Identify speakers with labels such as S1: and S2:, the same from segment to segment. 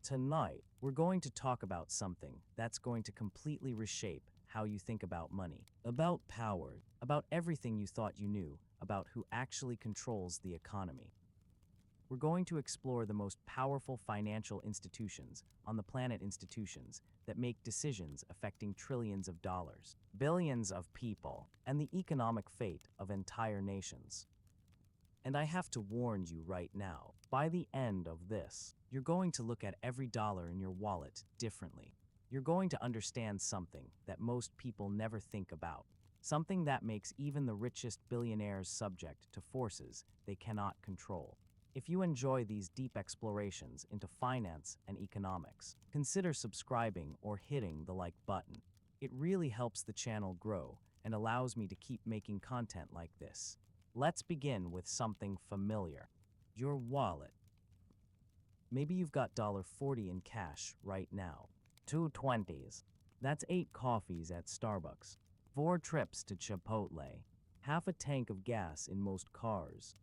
S1: Tonight, we're going to talk about something that's going to completely reshape how you think about money, about power, about everything you thought you knew, about who actually controls the economy. We're going to explore the most powerful financial institutions on the planet, institutions that make decisions affecting trillions of dollars, billions of people, and the economic fate of entire nations. And I have to warn you right now, by the end of this, you're going to look at every dollar in your wallet differently. You're going to understand something that most people never think about, something that makes even the richest billionaires subject to forces they cannot control. If you enjoy these deep explorations into finance and economics, consider subscribing or hitting the like button. It really helps the channel grow and allows me to keep making content like this. Let's begin with something familiar. Your wallet. Maybe you've got $40 in cash right now. 2 20s. That's 8 coffees at Starbucks. 4 trips to Chipotle. Half a tank of gas in most cars.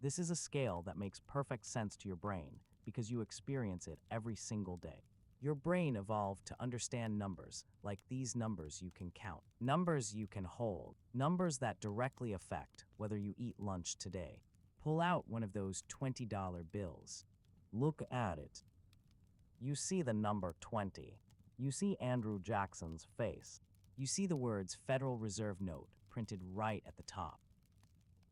S1: This is a scale that makes perfect sense to your brain because you experience it every single day. Your brain evolved to understand numbers, like these numbers you can count, numbers you can hold, numbers that directly affect whether you eat lunch today. Pull out one of those $20 bills. Look at it. You see the number 20. You see Andrew Jackson's face. You see the words Federal Reserve Note printed right at the top.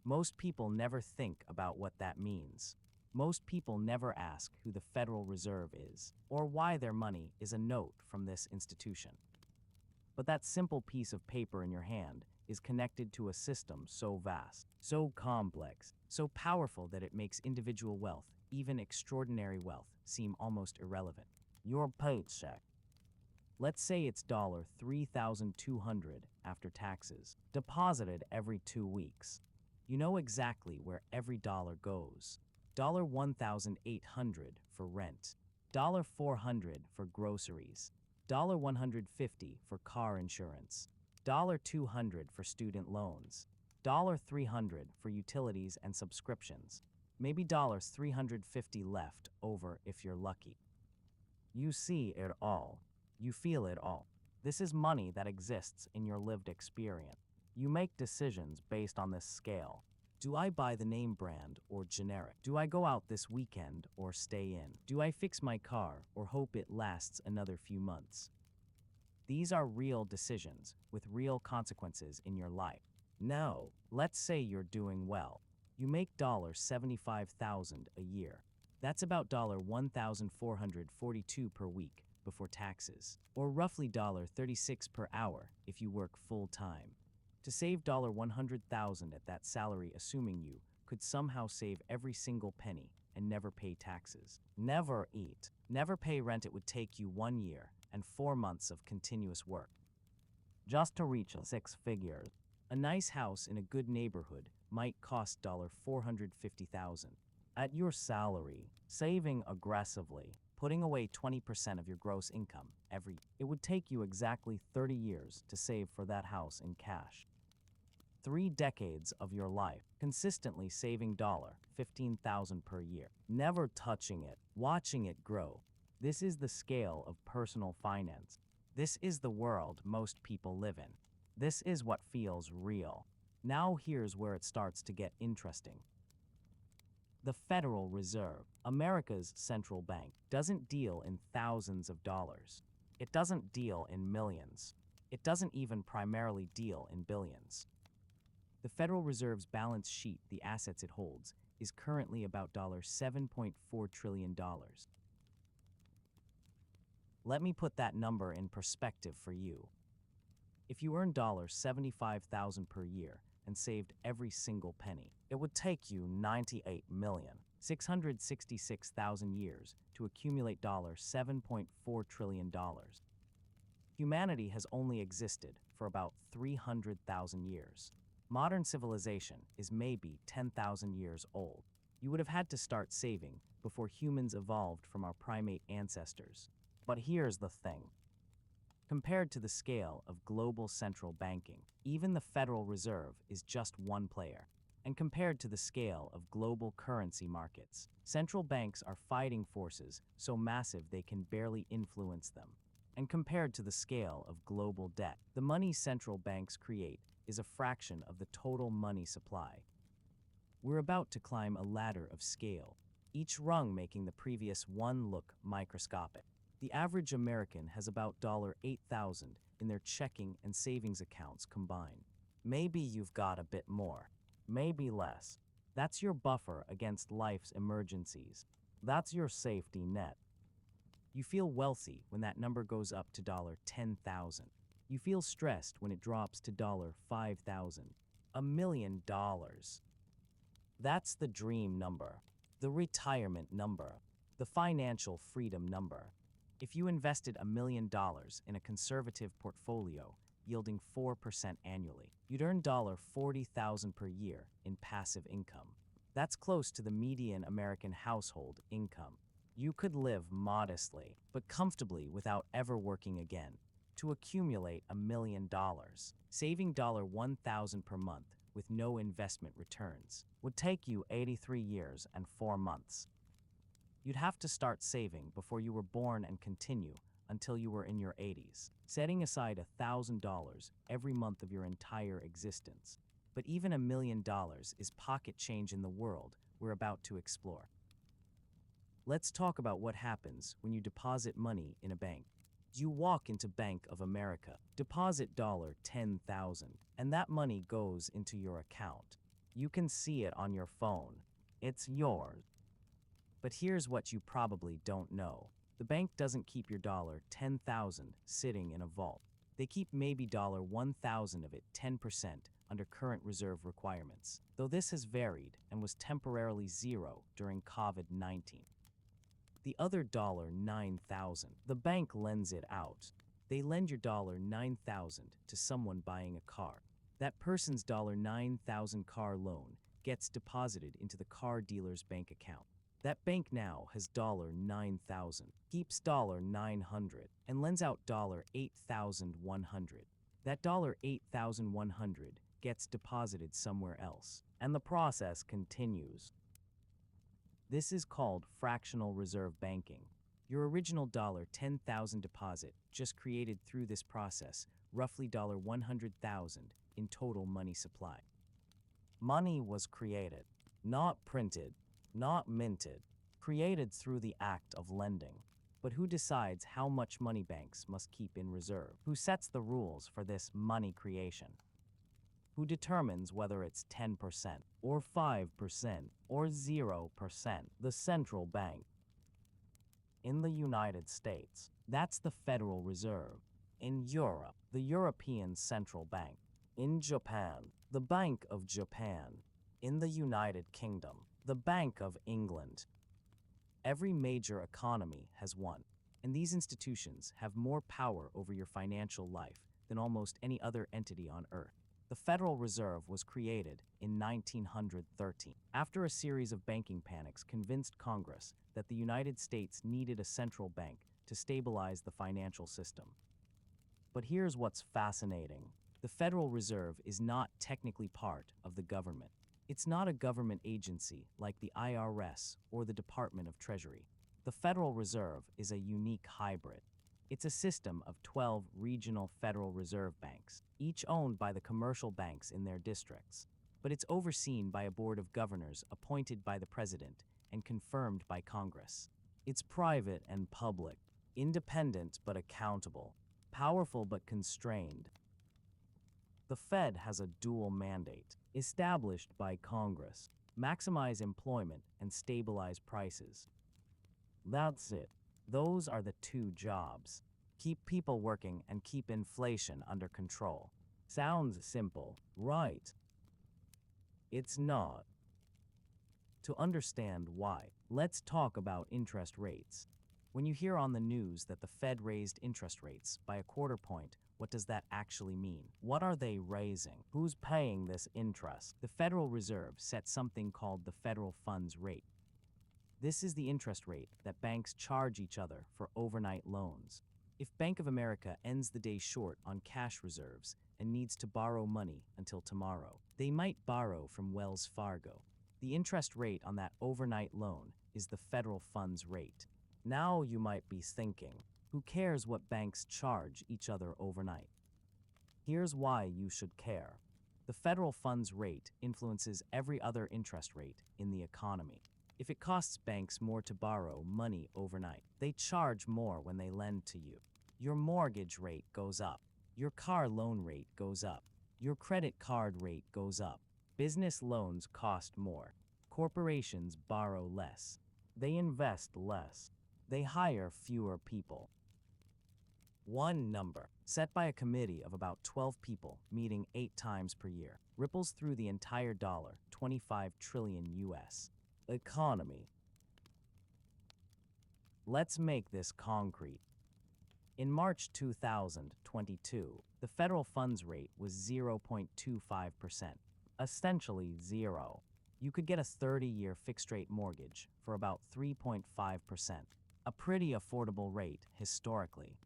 S1: Most people never think about what that means. Most people never ask who the Federal Reserve is, or why their money is a note from this institution. But that simple piece of paper in your hand is connected to a system so vast, so complex, so powerful that it makes individual wealth, even extraordinary wealth, seem almost irrelevant. Your paycheck. Let's say it's $3,200 after taxes, deposited every 2 weeks. You know exactly where every dollar goes. $1,800 for rent, $400 for groceries, $150 for car insurance, $200 for student loans, $300 for utilities and subscriptions, maybe $350 left over if you're lucky. You see it all. You feel it all. This is money that exists in your lived experience. You make decisions based on this scale. Do I buy the name brand or generic? Do I go out this weekend or stay in? Do I fix my car or hope it lasts another few months? These are real decisions with real consequences in your life. Now, let's say you're doing well. You make $75,000 a year. That's about $1,442 per week before taxes, or roughly $36 per hour if you work full-time. To save $100,000 at that salary, assuming you could somehow save every single penny and never pay taxes, never eat, never pay rent, it would take you 1 year and 4 months of continuous work. Just to reach 6 figures, a nice house in a good neighborhood might cost $450,000. At your salary, saving aggressively, putting away 20% of your gross income every year, it would take you exactly 30 years to save for that house in cash. 3 decades of your life, consistently saving $15,000 per year, never touching it, watching it grow. This is the scale of personal finance. This is the world most people live in. This is what feels real. Now here's where it starts to get interesting. The Federal Reserve, America's central bank, doesn't deal in thousands of dollars. It doesn't deal in millions. It doesn't even primarily deal in billions. The Federal Reserve's balance sheet, the assets it holds, is currently about $7.4 trillion. Let me put that number in perspective for you. If you earned $75,000 per year and saved every single penny, it would take you 98,666,000 years to accumulate $7.4 trillion. Humanity has only existed for about 300,000 years. Modern civilization is maybe 10,000 years old. You would have had to start saving before humans evolved from our primate ancestors. But here's the thing. Compared to the scale of global central banking, even the Federal Reserve is just one player. And compared to the scale of global currency markets, central banks are fighting forces so massive they can barely influence them. And compared to the scale of global debt, the money central banks create is a fraction of the total money supply. We're about to climb a ladder of scale, each rung making the previous one look microscopic. The average American has about $8,000 in their checking and savings accounts combined. Maybe you've got a bit more, maybe less. That's your buffer against life's emergencies. That's your safety net. You feel wealthy when that number goes up to $10,000. You feel stressed when it drops to $5,000. $1 million. That's the dream number, the retirement number, the financial freedom number. If you invested $1 million in a conservative portfolio yielding 4% annually, you'd earn $40,000 per year in passive income. That's close to the median American household income. You could live modestly, but comfortably without ever working again. To accumulate $1 million, saving $1,000 per month with no investment returns would take you 83 years and 4 months. You'd have to start saving before you were born and continue until you were in your 80s, setting aside $1,000 every month of your entire existence. But even $1 million is pocket change in the world we're about to explore. Let's talk about what happens when you deposit money in a bank. You walk into Bank of America, deposit $10,000, and that money goes into your account. You can see it on your phone. It's yours. But here's what you probably don't know. The bank doesn't keep your $10,000 sitting in a vault. They keep maybe $1,000 of it, 10% under current reserve requirements, though this has varied and was temporarily zero during COVID-19. The other $9,000, the bank lends it out. They lend your $9,000 to someone buying a car. That person's $9,000 car loan gets deposited into the car dealer's bank account. That bank now has $9,000, keeps $900, and lends out $8,100. That $8,100 gets deposited somewhere else, and the process continues. This is called fractional reserve banking. Your original $10,000 deposit just created through this process roughly $100,000 in total money supply. Money was created, not printed, not minted, created through the act of lending. But who decides how much money banks must keep in reserve? Who sets the rules for this money creation? Who determines whether it's 10% or 5% or 0%? The central bank. In the United States, that's the Federal Reserve. In Europe, the European Central Bank. In Japan, the Bank of Japan. In the United Kingdom, the Bank of England. Every major economy has one, and these institutions have more power over your financial life than almost any other entity on Earth. The Federal Reserve was created in 1913 after a series of banking panics convinced Congress that the United States needed a central bank to stabilize the financial system. But here's what's fascinating. The Federal Reserve is not technically part of the government. It's not a government agency like the IRS or the Department of Treasury. The Federal Reserve is a unique hybrid. It's a system of 12 regional Federal Reserve banks, each owned by the commercial banks in their districts. But it's overseen by a board of governors appointed by the president and confirmed by Congress. It's private and public, independent but accountable, powerful but constrained. The Fed has a dual mandate, established by Congress: maximize employment and stabilize prices. That's it. Those are the two jobs. Keep people working and keep inflation under control. Sounds simple, right? It's not. To understand why, let's talk about interest rates. When you hear on the news that the Fed raised interest rates by a quarter point, what does that actually mean? What are they raising? Who's paying this interest? The Federal Reserve sets something called the federal funds rate. This is the interest rate that banks charge each other for overnight loans. If Bank of America ends the day short on cash reserves and needs to borrow money until tomorrow, They might borrow from Wells Fargo. The interest rate on that overnight loan is the federal funds rate. Now you might be thinking, who cares what banks charge each other overnight? Here's why you should care. The federal funds rate influences every other interest rate in the economy. If it costs banks more to borrow money overnight, they charge more when they lend to you. Your mortgage rate goes up. Your car loan rate goes up. Your credit card rate goes up. Business loans cost more. Corporations borrow less. They invest less. They hire fewer people. One number, set by a committee of about 12 people meeting 8 times per year, ripples through the entire $25 trillion US economy. Let's make this concrete. In March 2022, the federal funds rate was 0.25%, essentially zero. You could get a 30-year fixed-rate mortgage for about 3.5%, a pretty affordable rate historically.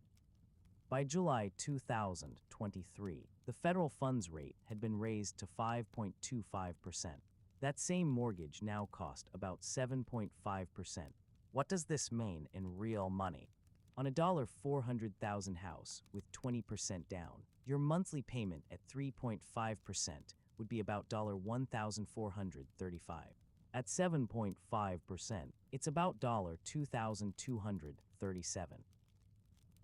S1: By July 2023, the federal funds rate had been raised to 5.25%. That same mortgage now cost about 7.5%. What does this mean in real money? On a $400,000 house with 20% down, your monthly payment at 3.5% would be about $1,435. At 7.5%, it's about $2,237.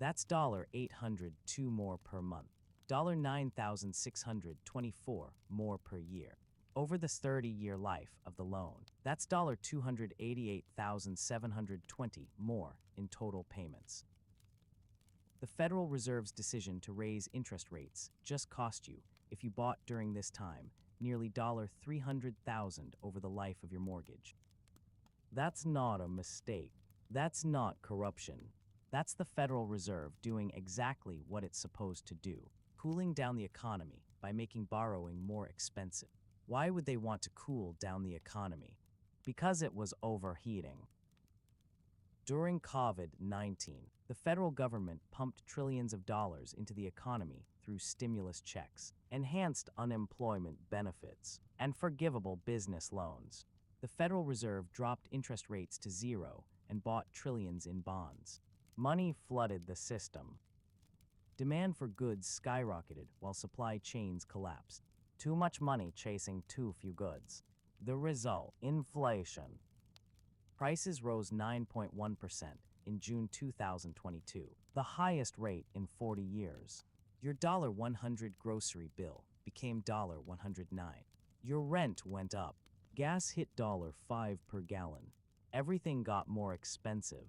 S1: That's $802 more per month, $9,624 more per year. Over the 30-year life of the loan, that's $288,720 more in total payments. The Federal Reserve's decision to raise interest rates just cost you, if you bought during this time, nearly $300,000 over the life of your mortgage. That's not a mistake. That's not corruption. That's the Federal Reserve doing exactly what it's supposed to do, cooling down the economy by making borrowing more expensive. Why would they want to cool down the economy? Because it was overheating. During COVID-19, the federal government pumped trillions of dollars into the economy through stimulus checks, enhanced unemployment benefits, and forgivable business loans. The Federal Reserve dropped interest rates to zero and bought trillions in bonds. Money flooded the system. Demand for goods skyrocketed while supply chains collapsed. Too much money chasing too few goods. The result, inflation. Prices rose 9.1% in June 2022, the highest rate in 40 years. Your $100 grocery bill became $109. Your rent went up. Gas hit $5 per gallon. Everything got more expensive.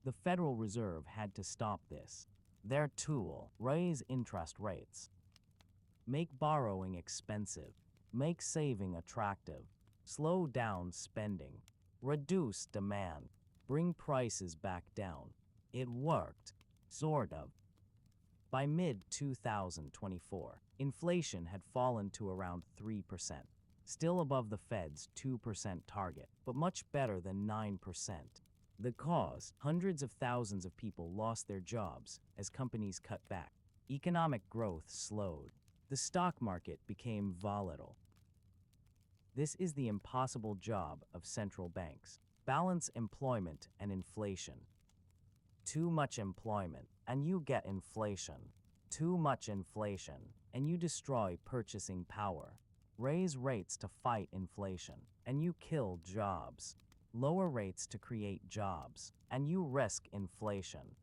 S1: The Federal Reserve had to stop this. Their tool, raise interest rates. Make borrowing expensive. Make saving attractive. Slow down spending. Reduce demand. Bring prices back down. It worked. Sort of. By mid-2024, inflation had fallen to around 3%, still above the Fed's 2% target, but much better than 9%. The cause, hundreds of thousands of people lost their jobs as companies cut back. Economic growth slowed. The stock market became volatile. This is the impossible job of central banks. Balance employment and inflation. Too much employment, and you get inflation. Too much inflation, and you destroy purchasing power. Raise rates to fight inflation, and you kill jobs. Lower rates to create jobs, and you risk inflation.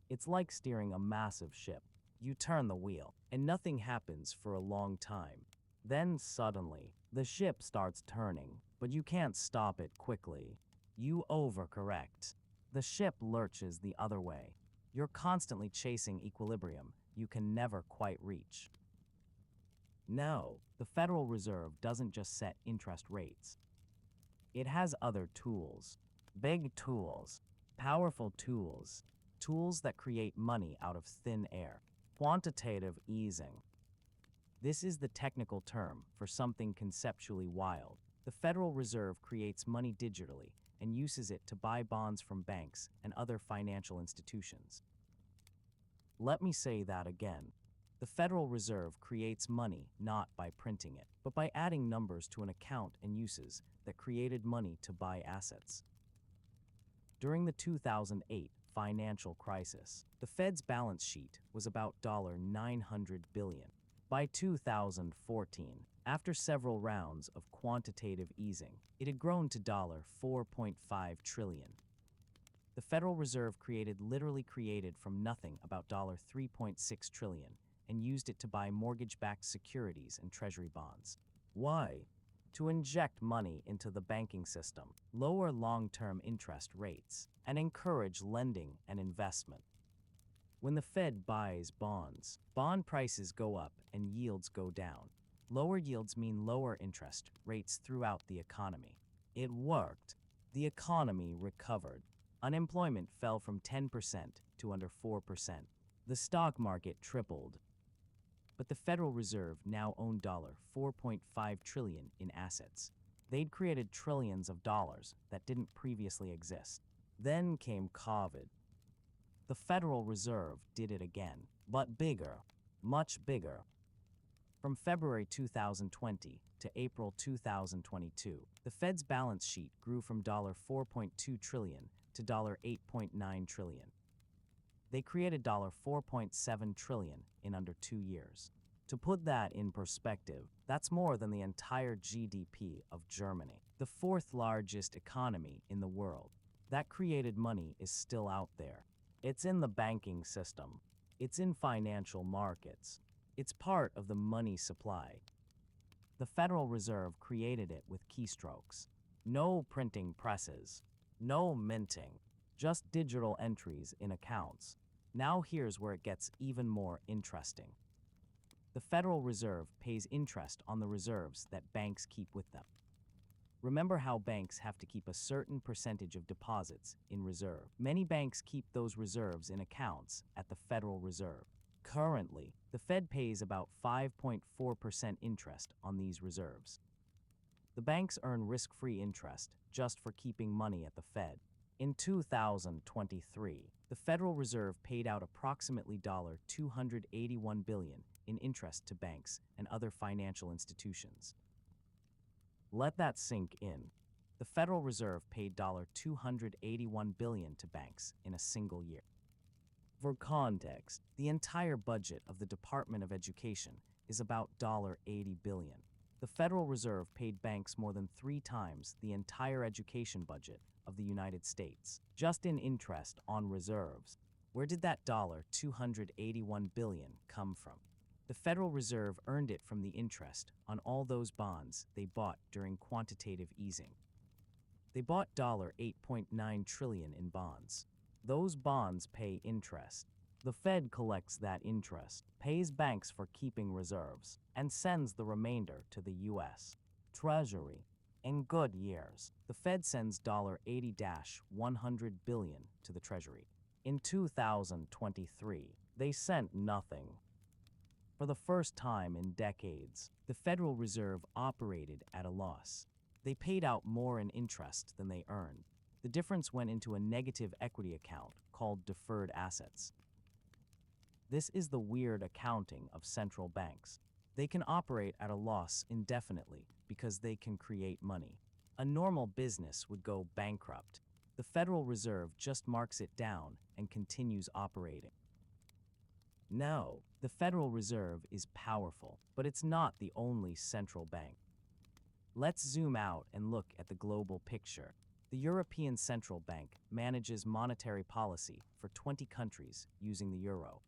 S1: It's like steering a massive ship. You turn the wheel, and nothing happens for a long time. Then suddenly, the ship starts turning, but you can't stop it quickly. You overcorrect. The ship lurches the other way. You're constantly chasing equilibrium you can never quite reach. No, the Federal Reserve doesn't just set interest rates. It has other tools. Big tools. Powerful tools. Tools that create money out of thin air. Quantitative easing. This is the technical term for something conceptually wild. The Federal Reserve creates money digitally and uses it to buy bonds from banks and other financial institutions. Let me say that again. The Federal Reserve creates money not by printing it, but by adding numbers to an account and uses that created money to buy assets. During the 2008 financial crisis, the Fed's balance sheet was about $900 billion. By 2014, after several rounds of quantitative easing, it had grown to $4.5 trillion. The Federal Reserve literally created from nothing about $3.6 trillion and used it to buy mortgage-backed securities and treasury bonds. Why? To inject money into the banking system, lower long-term interest rates, and encourage lending and investment. When the Fed buys bonds, bond prices go up and yields go down. Lower yields mean lower interest rates throughout the economy. It worked. The economy recovered. Unemployment fell from 10% to under 4%. The stock market tripled. But the Federal Reserve now owned $4.5 trillion in assets. They'd created trillions of dollars that didn't previously exist. Then came COVID. The Federal Reserve did it again, but bigger, much bigger. From February 2020 to April 2022, the Fed's balance sheet grew from $4.2 trillion to $8.9 trillion. They created $4.7 trillion in under 2 years. To put that in perspective, that's more than the entire GDP of Germany, the fourth largest economy in the world. That created money is still out there. It's in the banking system. It's in financial markets. It's part of the money supply. The Federal Reserve created it with keystrokes. No printing presses. No minting. Just digital entries in accounts. Now here's where it gets even more interesting. The Federal Reserve pays interest on the reserves that banks keep with them. Remember how banks have to keep a certain percentage of deposits in reserve. Many banks keep those reserves in accounts at the Federal Reserve. Currently, the Fed pays about 5.4% interest on these reserves. The banks earn risk-free interest just for keeping money at the Fed. In 2023, the Federal Reserve paid out approximately $281 billion in interest to banks and other financial institutions. Let that sink in. The Federal Reserve paid $281 billion to banks in a single year. For context, the entire budget of the Department of Education is about $80 billion. The Federal Reserve paid banks more than 3 times the entire education budget of the United States, just in interest on reserves. Where did that $281 billion come from? The Federal Reserve earned it from the interest on all those bonds they bought during quantitative easing. They bought $8.9 trillion in bonds. Those bonds pay interest. The Fed collects that interest, pays banks for keeping reserves, and sends the remainder to the U.S. Treasury. In good years, the Fed sends $100 billion to the Treasury. In 2023, they sent nothing. For the first time in decades, the Federal Reserve operated at a loss. They paid out more in interest than they earned. The difference went into a negative equity account called deferred assets. This is the weird accounting of central banks. They can operate at a loss indefinitely because they can create money. A normal business would go bankrupt. The Federal Reserve just marks it down and continues operating. No, the Federal Reserve is powerful, but it's not the only central bank. Let's zoom out and look at the global picture. The European Central Bank manages monetary policy for 20 countries using the euro.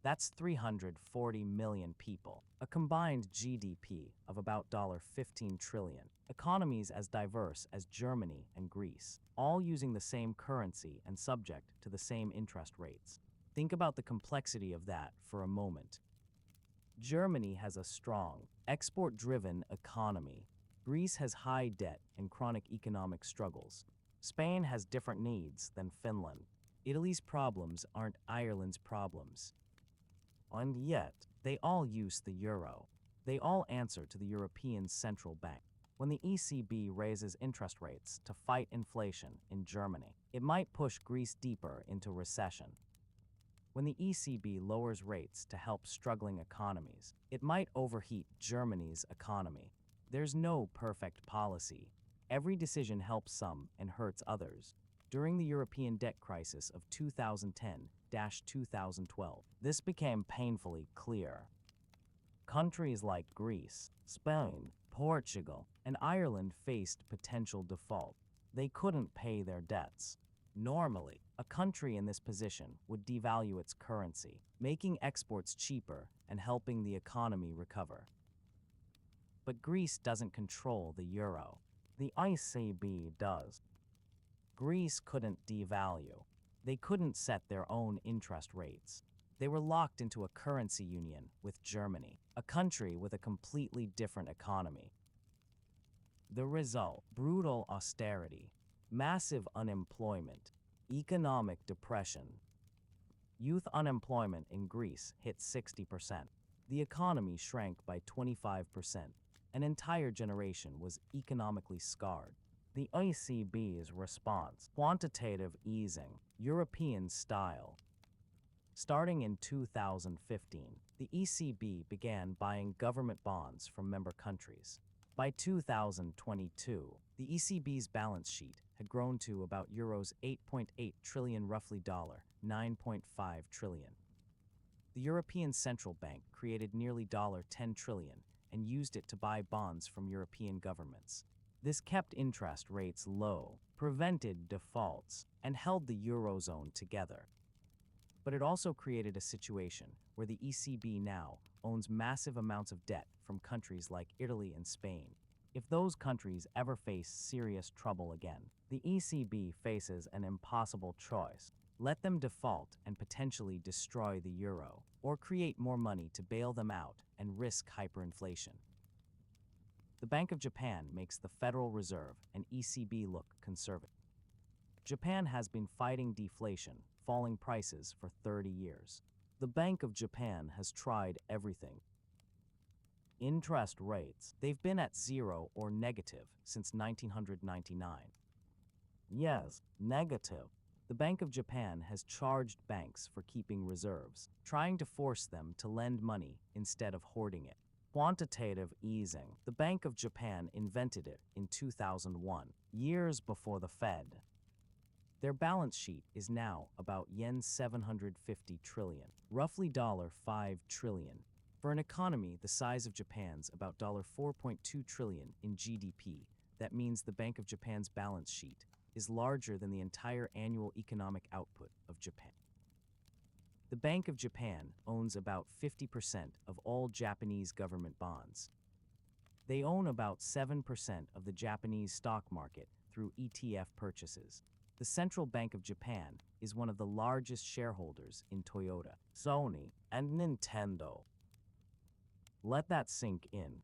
S1: That's 340 million people, a combined GDP of about $15 trillion. Economies as diverse as Germany and Greece, all using the same currency and subject to the same interest rates. Think about the complexity of that for a moment. Germany has a strong, export-driven economy. Greece has high debt and chronic economic struggles. Spain has different needs than Finland. Italy's problems aren't Ireland's problems. And yet, they all use the euro. They all answer to the European Central Bank. When the ECB raises interest rates to fight inflation in Germany, it might push Greece deeper into recession. When the ECB lowers rates to help struggling economies, it might overheat Germany's economy. There's no perfect policy. Every decision helps some and hurts others. During the European debt crisis of 2010-2012, this became painfully clear. Countries like Greece, Spain, Portugal, and Ireland faced potential default. They couldn't pay their debts. Normally, a country in this position would devalue its currency, making exports cheaper and helping the economy recover. But Greece doesn't control the euro. The ECB does. Greece couldn't devalue. They couldn't set their own interest rates. They were locked into a currency union with Germany, a country with a completely different economy. The result: brutal austerity, massive unemployment, economic depression. Youth unemployment in Greece hit 60%. The economy shrank by 25%. An entire generation was economically scarred. The ECB's response: quantitative easing, European style. Starting in 2015, the ECB began buying government bonds from member countries. By 2022, the ECB's balance sheet had grown to about euros 8.8 trillion, roughly $9.5 trillion. The European Central Bank created nearly $10 trillion and used it to buy bonds from European governments. This kept interest rates low, prevented defaults, and held the Eurozone together. But it also created a situation where the ECB now owns massive amounts of debt from countries like Italy and Spain. If those countries ever face serious trouble again, the ECB faces an impossible choice: let them default and potentially destroy the euro, or create more money to bail them out and risk hyperinflation. The Bank of Japan makes the Federal Reserve and ECB look conservative. Japan has been fighting deflation, falling prices for 30 years. The Bank of Japan has tried everything. Interest rates: they've been at zero or negative since 1999. Yes, negative. The Bank of Japan has charged banks for keeping reserves, trying to force them to lend money instead of hoarding it. Quantitative easing: the Bank of Japan invented it in 2001, years before the Fed. Their balance sheet is now about yen 750 trillion, roughly $5 trillion. For an economy the size of Japan's, about $4.2 trillion in GDP, that means the Bank of Japan's balance sheet is larger than the entire annual economic output of Japan. The Bank of Japan owns about 50% of all Japanese government bonds. They own about 7% of the Japanese stock market through ETF purchases. The Central Bank of Japan is one of the largest shareholders in Toyota, Sony, and Nintendo. Let that sink in.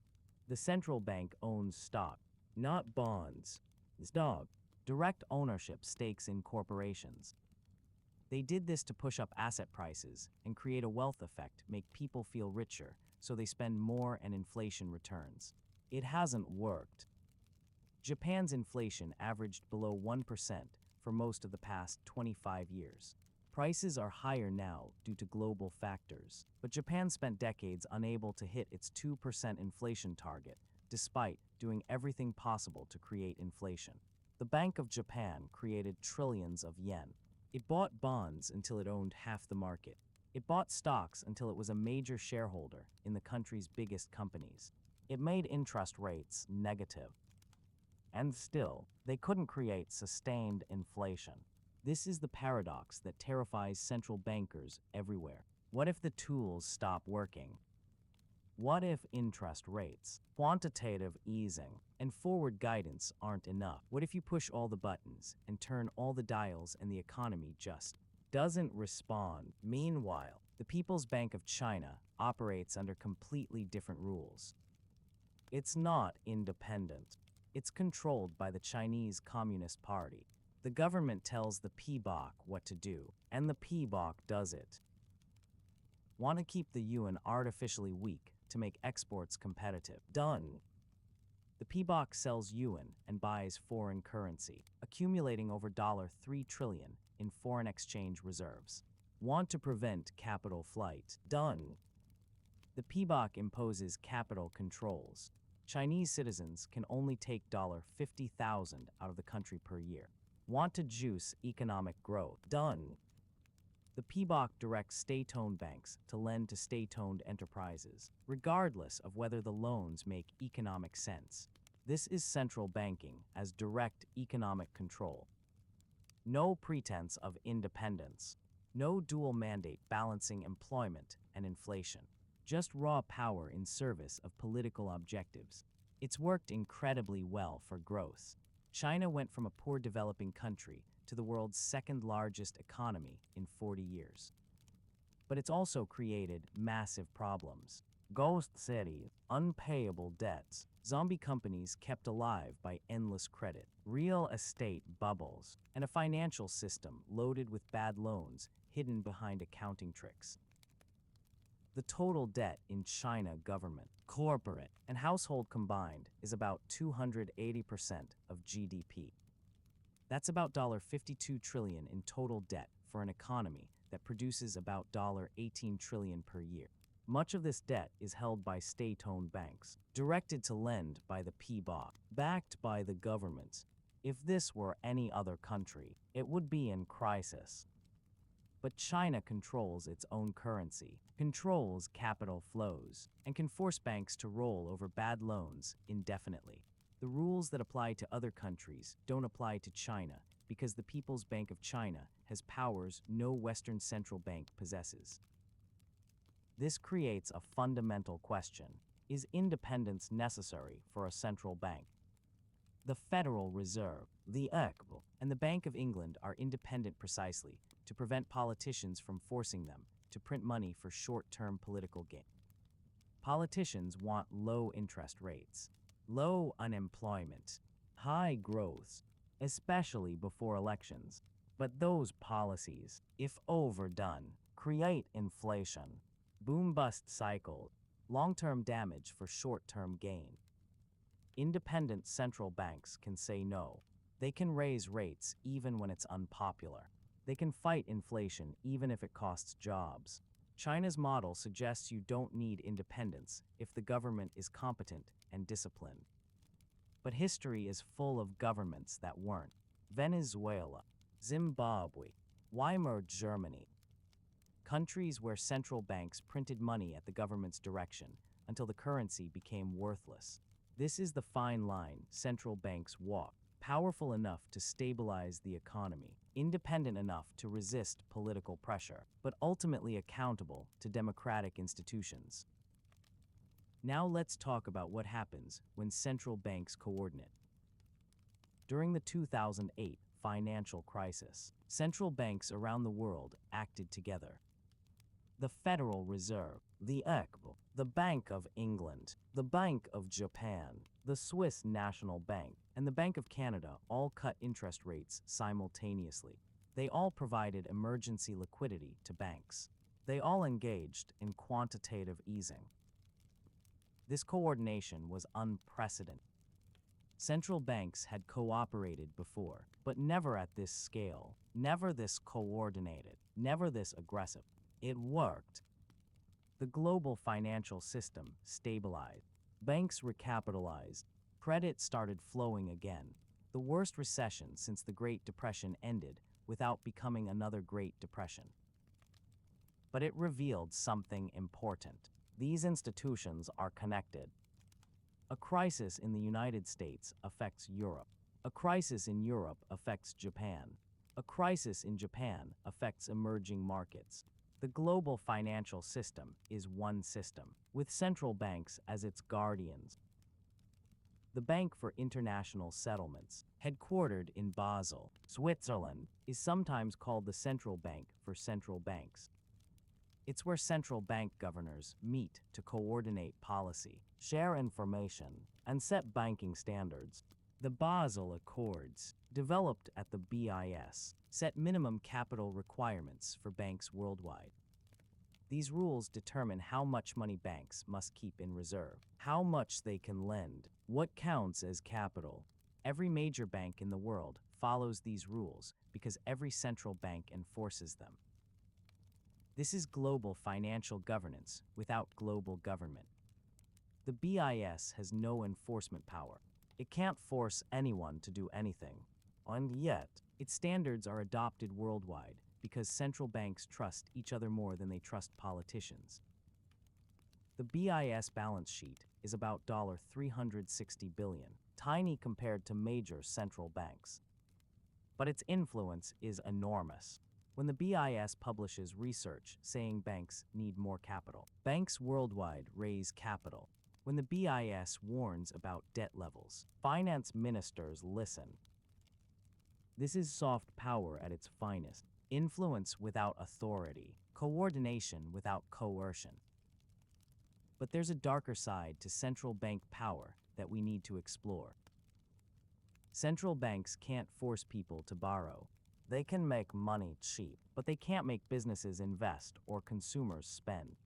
S1: The central bank owns stock, not bonds. Stock. Direct ownership stakes in corporations. They did this to push up asset prices and create a wealth effect, make people feel richer, so they spend more and inflation returns. It hasn't worked. Japan's inflation averaged below 1% for most of the past 25 years. Prices are higher now due to global factors, but Japan spent decades unable to hit its 2% inflation target, despite doing everything possible to create inflation. The Bank of Japan created trillions of yen. It bought bonds until it owned half the market. It bought stocks until it was a major shareholder in the country's biggest companies. It made interest rates negative. And still, they couldn't create sustained inflation. This is the paradox that terrifies central bankers everywhere. What if the tools stop working? What if interest rates, quantitative easing, and forward guidance aren't enough? What if you push all the buttons and turn all the dials and the economy just doesn't respond? Meanwhile, the People's Bank of China operates under completely different rules. It's not independent. It's controlled by the Chinese Communist Party. The government tells the PBOC what to do, and the PBOC does it. Want to keep the yuan artificially weak to make exports competitive? Done. The PBOC sells yuan and buys foreign currency, accumulating over $3 trillion in foreign exchange reserves. Want to prevent capital flight? Done. The PBOC imposes capital controls. Chinese citizens can only take $50,000 out of the country per year. Want to juice economic growth? Done. The PBOC directs state-owned banks to lend to state-owned enterprises, regardless of whether the loans make economic sense. This is central banking as direct economic control. No pretense of independence. No dual mandate balancing employment and inflation. Just raw power in service of political objectives. It's worked incredibly well for growth. China went from a poor developing country to the world's second largest economy in 40 years. But it's also created massive problems. Ghost cities, unpayable debts, zombie companies kept alive by endless credit, real estate bubbles, and a financial system loaded with bad loans hidden behind accounting tricks. The total debt in China government, corporate, and household combined is about 280% of GDP. That's about $52 trillion in total debt for an economy that produces about $18 trillion per year. Much of this debt is held by state-owned banks, directed to lend by the PBOC, backed by the government. If this were any other country, it would be in crisis. But China controls its own currency, controls capital flows, and can force banks to roll over bad loans indefinitely. The rules that apply to other countries don't apply to China because the People's Bank of China has powers no Western central bank possesses. This creates a fundamental question. Is independence necessary for a central bank? The Federal Reserve, the ECB, and the Bank of England are independent precisely to prevent politicians from forcing them to print money for short-term political gain. Politicians want low interest rates, low unemployment, high growth, especially before elections. But those policies, if overdone, create inflation, boom-bust cycles, long-term damage for short-term gain. Independent central banks can say no. They can raise rates even when it's unpopular. They can fight inflation even if it costs jobs. China's model suggests you don't need independence if the government is competent and disciplined. But history is full of governments that weren't. Venezuela, Zimbabwe, Weimar Germany. Countries where central banks printed money at the government's direction until the currency became worthless. This is the fine line central banks walk, powerful enough to stabilize the economy, independent enough to resist political pressure, but ultimately accountable to democratic institutions. Now let's talk about what happens when central banks coordinate. During the 2008 financial crisis, central banks around the world acted together. The Federal Reserve, the ECB, the Bank of England, the Bank of Japan, the Swiss National Bank, and the Bank of Canada all cut interest rates simultaneously. They all provided emergency liquidity to banks. They all engaged in quantitative easing. This coordination was unprecedented. Central banks had cooperated before, but never at this scale, never this coordinated, never this aggressive. It worked. The global financial system stabilized. Banks recapitalized. Credit started flowing again. The worst recession since the Great Depression ended without becoming another Great Depression. But it revealed something important. These institutions are connected. A crisis in the United States affects Europe. A crisis in Europe affects Japan. A crisis in Japan affects emerging markets. The global financial system is one system, with central banks as its guardians. The Bank for International Settlements, headquartered in Basel, Switzerland, is sometimes called the central bank for central banks. It's where central bank governors meet to coordinate policy, share information, and set banking standards. The Basel Accords, developed at the BIS, set minimum capital requirements for banks worldwide. These rules determine how much money banks must keep in reserve, how much they can lend, what counts as capital. Every major bank in the world follows these rules because every central bank enforces them. This is global financial governance without global government. The BIS has no enforcement power. It can't force anyone to do anything. And yet, its standards are adopted worldwide because central banks trust each other more than they trust politicians. The BIS balance sheet is about $360 billion, tiny compared to major central banks. But its influence is enormous. When the BIS publishes research saying banks need more capital, banks worldwide raise capital. When the BIS warns about debt levels, finance ministers listen. This is soft power at its finest. Influence without authority, coordination without coercion. But there's a darker side to central bank power that we need to explore. Central banks can't force people to borrow. They can make money cheap, but they can't make businesses invest or consumers spend.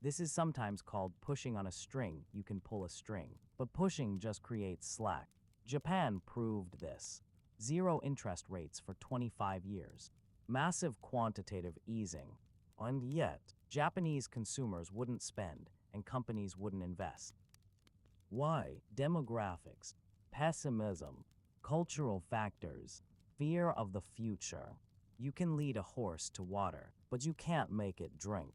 S1: This is sometimes called pushing on a string you can pull a string, but pushing just creates slack. Japan proved this. Zero interest rates for 25 years. Massive quantitative easing. And yet, Japanese consumers wouldn't spend and companies wouldn't invest. Why? Demographics, pessimism, cultural factors, fear of the future. You can lead a horse to water, but you can't make it drink.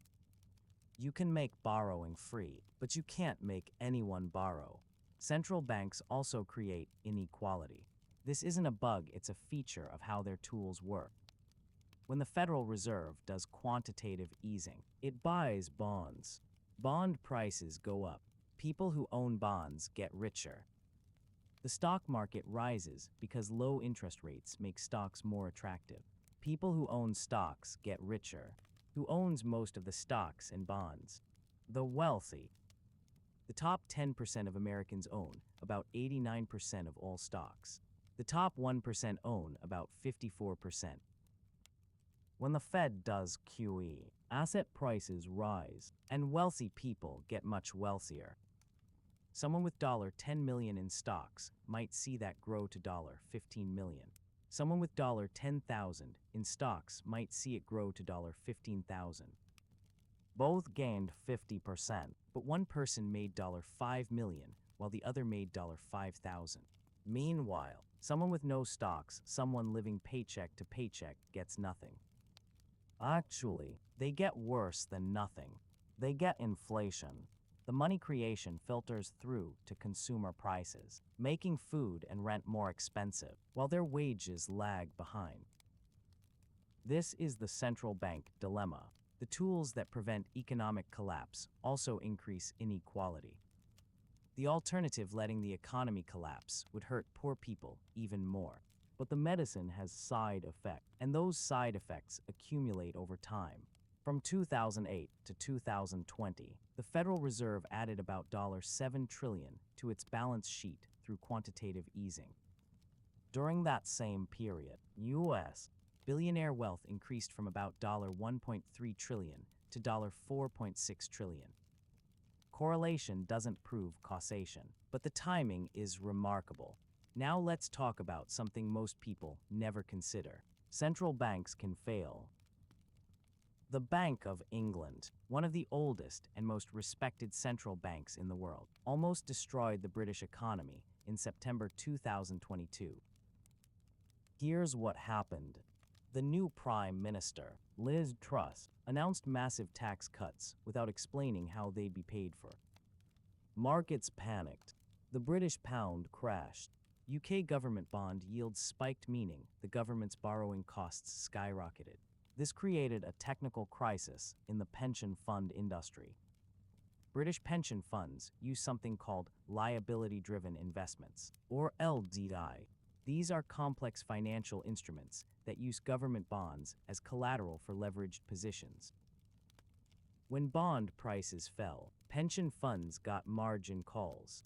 S1: You can make borrowing free, but you can't make anyone borrow. Central banks also create inequality. This isn't a bug, it's a feature of how their tools work. When the Federal Reserve does quantitative easing, it buys bonds. Bond prices go up. People who own bonds get richer. The stock market rises because low interest rates make stocks more attractive. People who own stocks get richer. Who owns most of the stocks and bonds? The wealthy. The top 10% of Americans own about 89% of all stocks. The top 1% own about 54%. When the Fed does QE, asset prices rise, and wealthy people get much wealthier. Someone with $10 million in stocks might see that grow to $15 million. Someone with $10,000 in stocks might see it grow to $15,000. Both gained 50%, but one person made $5 million while the other made $5,000. Meanwhile, someone with no stocks, someone living paycheck to paycheck, gets nothing. Actually, they get worse than nothing. They get inflation. The money creation filters through to consumer prices, making food and rent more expensive, while their wages lag behind. This is the central bank dilemma. The tools that prevent economic collapse also increase inequality. The alternative, letting the economy collapse, would hurt poor people even more. But the medicine has side effects, and those side effects accumulate over time. From 2008 to 2020, the Federal Reserve added about $7 trillion to its balance sheet through quantitative easing. During that same period, U.S. billionaire wealth increased from about $1.3 trillion to $4.6 trillion. Correlation doesn't prove causation, but the timing is remarkable. Now let's talk about something most people never consider. Central banks can fail. The Bank of England, one of the oldest and most respected central banks in the world, almost destroyed the British economy in September 2022. Here's what happened. The new Prime Minister, Liz Truss, announced massive tax cuts without explaining how they'd be paid for. Markets panicked. The British pound crashed. UK government bond yields spiked, meaning the government's borrowing costs skyrocketed. This created a technical crisis in the pension fund industry. British pension funds use something called liability-driven investments, or LDI. These are complex financial instruments that use government bonds as collateral for leveraged positions. When bond prices fell, pension funds got margin calls.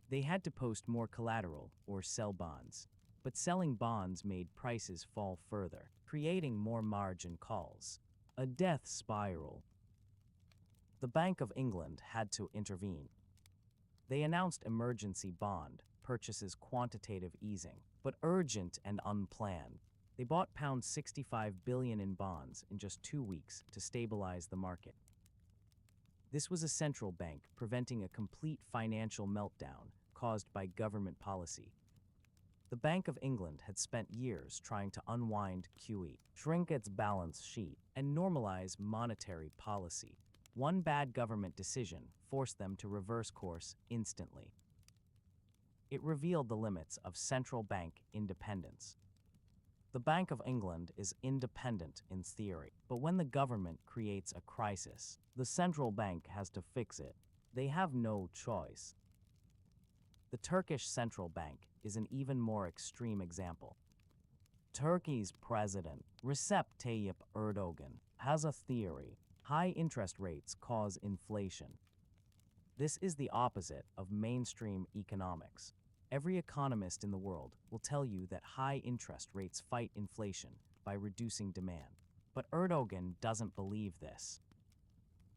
S1: They had to post more collateral or sell bonds, but selling bonds made prices fall further, creating more margin calls. A death spiral. The Bank of England had to intervene. They announced emergency bond purchases, quantitative easing, but urgent and unplanned. They bought pound 65 billion in bonds in just 2 weeks to stabilize the market. This was a central bank preventing a complete financial meltdown caused by government policy. The Bank of England had spent years trying to unwind QE, shrink its balance sheet, and normalize monetary policy. One bad government decision forced them to reverse course instantly. It revealed the limits of central bank independence. The Bank of England is independent in theory, but when the government creates a crisis, the central bank has to fix it. They have no choice. The Turkish central bank is an even more extreme example. Turkey's president, Recep Tayyip Erdogan, has a theory: high interest rates cause inflation. This is the opposite of mainstream economics. Every economist in the world will tell you that high interest rates fight inflation by reducing demand. But Erdogan doesn't believe this.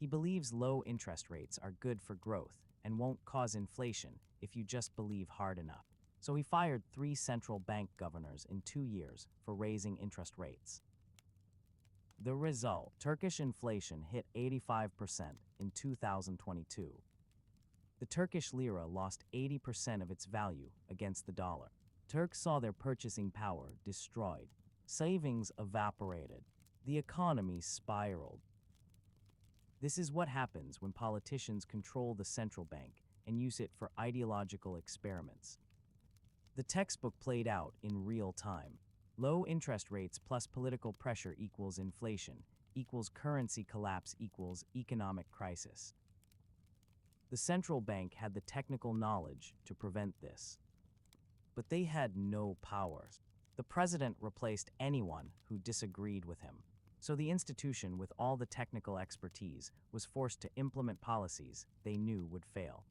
S1: He believes low interest rates are good for growth and won't cause inflation if you just believe hard enough. So he fired 3 central bank governors in 2 years for raising interest rates. The result: Turkish inflation hit 85% in 2022. The Turkish lira lost 80% of its value against the dollar. Turks saw their purchasing power destroyed. Savings evaporated. The economy spiraled. This is what happens when politicians control the central bank and use it for ideological experiments. The textbook played out in real time. Low interest rates plus political pressure equals inflation, equals currency collapse, equals economic crisis. The central bank had the technical knowledge to prevent this, but they had no power. The president replaced anyone who disagreed with him. So the institution with all the technical expertise was forced to implement policies they knew would fail.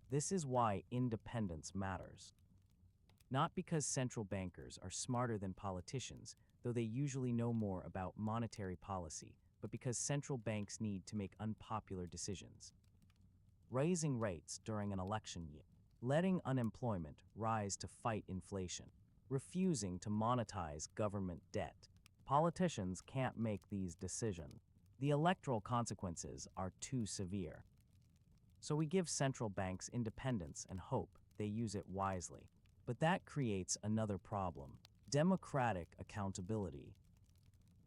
S1: This is why independence matters. Not because central bankers are smarter than politicians, though they usually know more about monetary policy, but because central banks need to make unpopular decisions. Raising rates during an election year, letting unemployment rise to fight inflation, refusing to monetize government debt. Politicians can't make these decisions. The electoral consequences are too severe. So we give central banks independence and hope they use it wisely. But that creates another problem: democratic accountability.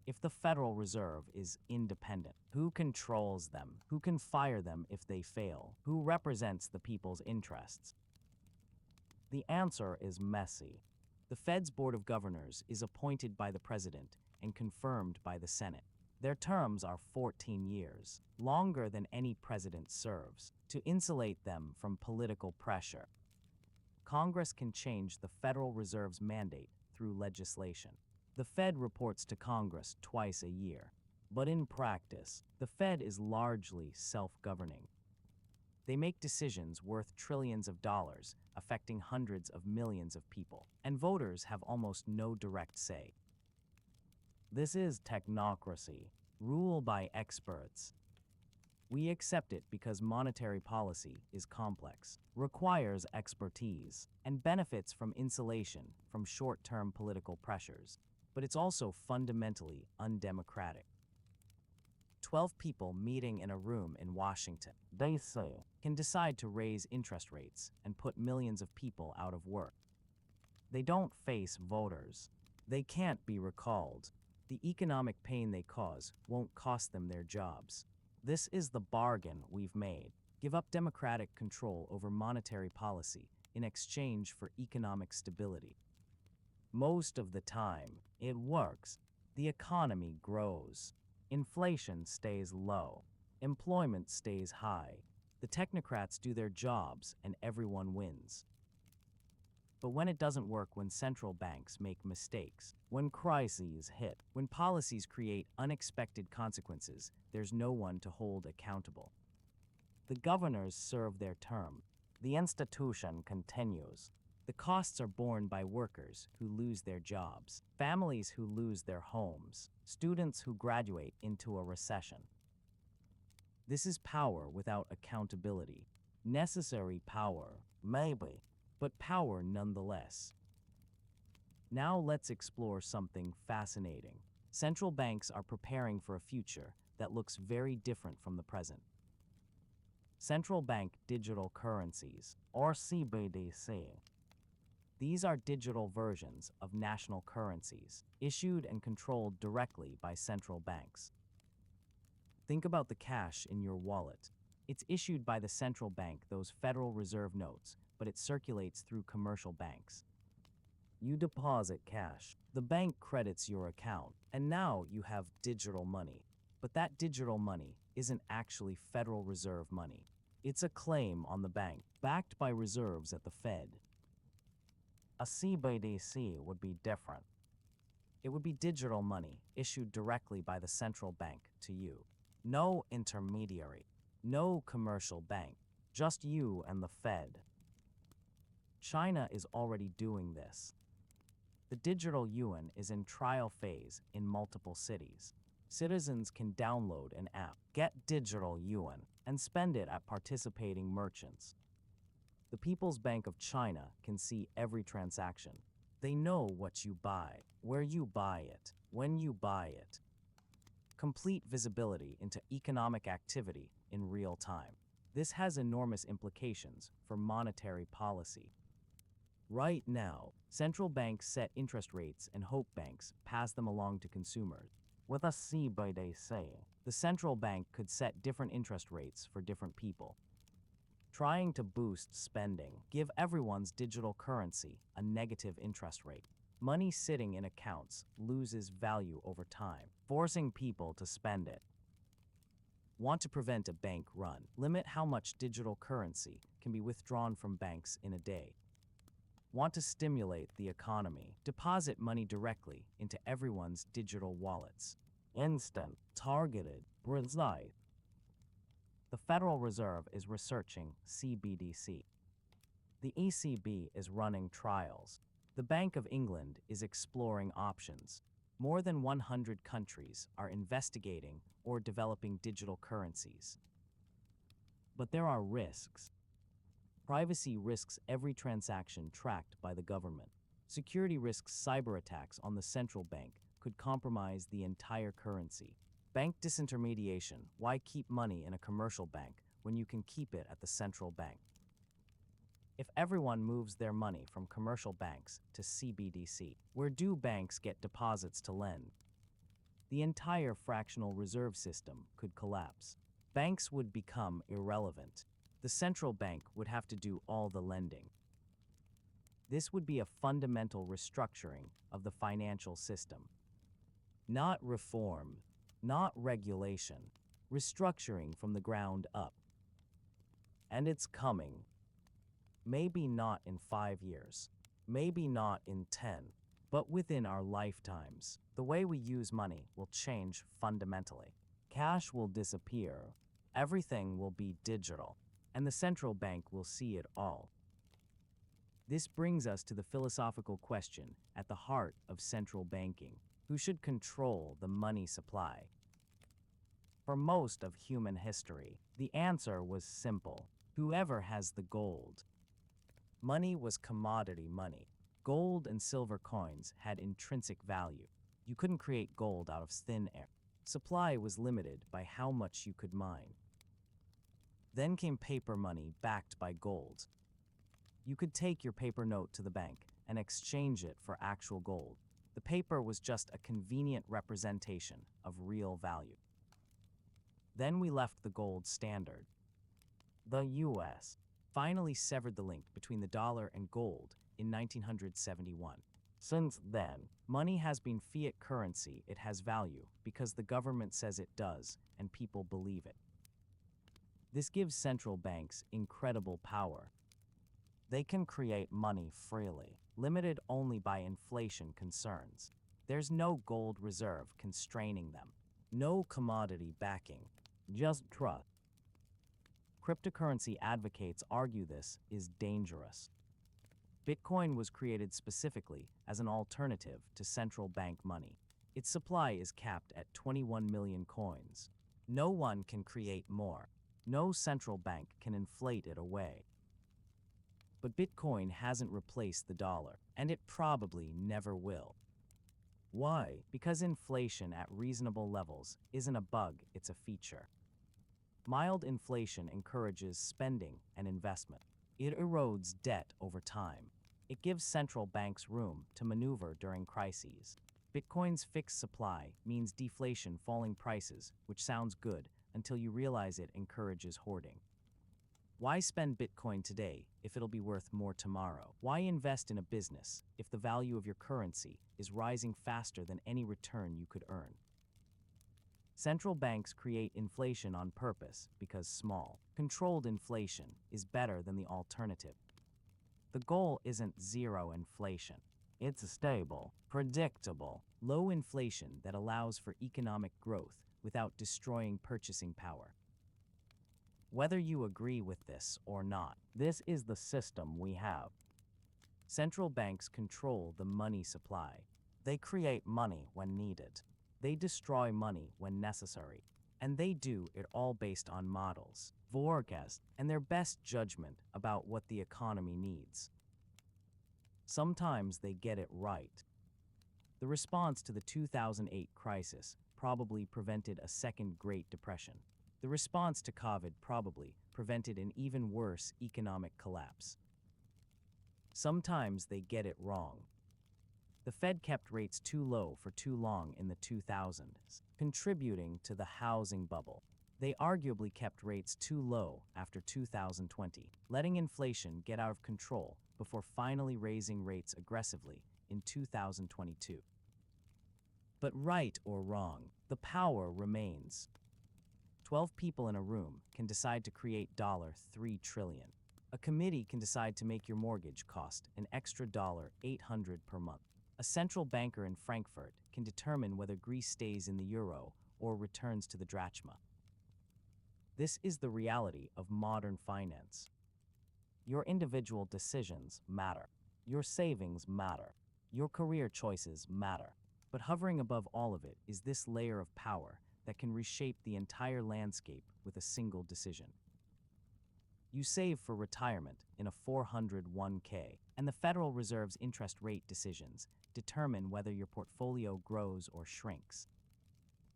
S1: If the Federal Reserve is independent, who controls them? Who can fire them if they fail? Who represents the people's interests? The answer is messy. The Fed's Board of Governors is appointed by the president and confirmed by the Senate. Their terms are 14 years, longer than any president serves, to insulate them from political pressure. Congress can change the Federal Reserve's mandate through legislation. The Fed reports to Congress twice a year, but in practice, the Fed is largely self-governing. They make decisions worth trillions of dollars, affecting hundreds of millions of people, and voters have almost no direct say. This is technocracy, rule by experts. We accept it because monetary policy is complex, requires expertise, and benefits from insulation from short-term political pressures. But it's also fundamentally undemocratic. 12 people meeting in a room in Washington, they say, can decide to raise interest rates and put millions of people out of work. They don't face voters. They can't be recalled. The economic pain they cause won't cost them their jobs. This is the bargain we've made. Give up democratic control over monetary policy in exchange for economic stability. Most of the time, it works. The economy grows. Inflation stays low. Employment stays high. The technocrats do their jobs and everyone wins. But when it doesn't work, when central banks make mistakes, when crises hit, when policies create unexpected consequences, there's no one to hold accountable. The governors serve their term. The institution continues. The costs are borne by workers who lose their jobs, families who lose their homes, students who graduate into a recession. This is power without accountability. Necessary power, maybe, but power nonetheless. Now let's explore something fascinating. Central banks are preparing for a future that looks very different from the present. Central bank digital currencies, or CBDC. These are digital versions of national currencies, issued and controlled directly by central banks. Think about the cash in your wallet. It's issued by the central bank, those Federal Reserve notes, but it circulates through commercial banks. You deposit cash. The bank credits your account, and now you have digital money. But that digital money isn't actually Federal Reserve money. It's a claim on the bank, backed by reserves at the Fed. A CBDC would be different. It would be digital money issued directly by the central bank to you. No intermediary, no commercial bank, just you and the Fed. China is already doing this. The digital yuan is in trial phase in multiple cities. Citizens can download an app, get digital yuan, and spend it at participating merchants. The People's Bank of China can see every transaction. They know what you buy, where you buy it, when you buy it. Complete visibility into economic activity in real time. This has enormous implications for monetary policy. Right now, central banks set interest rates and hope banks pass them along to consumers. With a CBDC, the central bank could set different interest rates for different people. Trying to boost spending, give everyone's digital currency a negative interest rate. Money sitting in accounts loses value over time, forcing people to spend it. Want to prevent a bank run? Limit how much digital currency can be withdrawn from banks in a day. Want to stimulate the economy? Deposit money directly into everyone's digital wallets. Instant, targeted, precise. The Federal Reserve is researching CBDC. The ECB is running trials. The Bank of England is exploring options. More than 100 countries are investigating or developing digital currencies. But there are risks. Privacy risks every transaction tracked by the government. Security risks cyber attacks on the central bank could compromise the entire currency. Bank disintermediation. Why keep money in a commercial bank when you can keep it at the central bank? If everyone moves their money from commercial banks to CBDC, where do banks get deposits to lend? The entire fractional reserve system could collapse. Banks would become irrelevant. The central bank would have to do all the lending. This would be a fundamental restructuring of the financial system. Not reform, not regulation, restructuring from the ground up. And it's coming. Maybe not in 5 years, maybe not in 10, but within our lifetimes, the way we use money will change fundamentally. Cash will disappear, everything will be digital, and the central bank will see it all. This brings us to the philosophical question at the heart of central banking. Who should control the money supply? For most of human history, the answer was simple. Whoever has the gold. Money was commodity money. Gold and silver coins had intrinsic value. You couldn't create gold out of thin air. Supply was limited by how much you could mine. Then came paper money backed by gold. You could take your paper note to the bank and exchange it for actual gold. The paper was just a convenient representation of real value. Then we left the gold standard. The U.S. finally severed the link between the dollar and gold in 1971. Since then, money has been fiat currency. It has value because the government says it does, and people believe it. This gives central banks incredible power. They can create money freely, limited only by inflation concerns. There's no gold reserve constraining them. No commodity backing, just trust. Cryptocurrency advocates argue this is dangerous. Bitcoin was created specifically as an alternative to central bank money. Its supply is capped at 21 million coins. No one can create more. No central bank can inflate it away. But Bitcoin hasn't replaced the dollar, and it probably never will. Why? Because inflation at reasonable levels isn't a bug, it's a feature. Mild inflation encourages spending and investment. It erodes debt over time. It gives central banks room to maneuver during crises. Bitcoin's fixed supply means deflation, falling prices, which sounds good until you realize it encourages hoarding. Why spend Bitcoin today if it'll be worth more tomorrow? Why invest in a business if the value of your currency is rising faster than any return you could earn? Central banks create inflation on purpose because small, controlled inflation is better than the alternative. The goal isn't zero inflation. It's a stable, predictable, low inflation that allows for economic growth without destroying purchasing power. Whether you agree with this or not, this is the system we have. Central banks control the money supply. They create money when needed. They destroy money when necessary. And they do it all based on models, forecasts, and their best judgment about what the economy needs. Sometimes they get it right. The response to the 2008 crisis probably prevented a second Great Depression. The response to COVID probably prevented an even worse economic collapse. Sometimes they get it wrong. The Fed kept rates too low for too long in the 2000s, contributing to the housing bubble. They arguably kept rates too low after 2020, letting inflation get out of control before finally raising rates aggressively in 2022. But right or wrong, the power remains. 12 people in a room can decide to create $3 trillion. A committee can decide to make your mortgage cost an extra $800 per month. A central banker in Frankfurt can determine whether Greece stays in the euro or returns to the drachma. This is the reality of modern finance. Your individual decisions matter. Your savings matter. Your career choices matter. But hovering above all of it is this layer of power that can reshape the entire landscape with a single decision. You save for retirement in a 401k, and the Federal Reserve's interest rate decisions determine whether your portfolio grows or shrinks.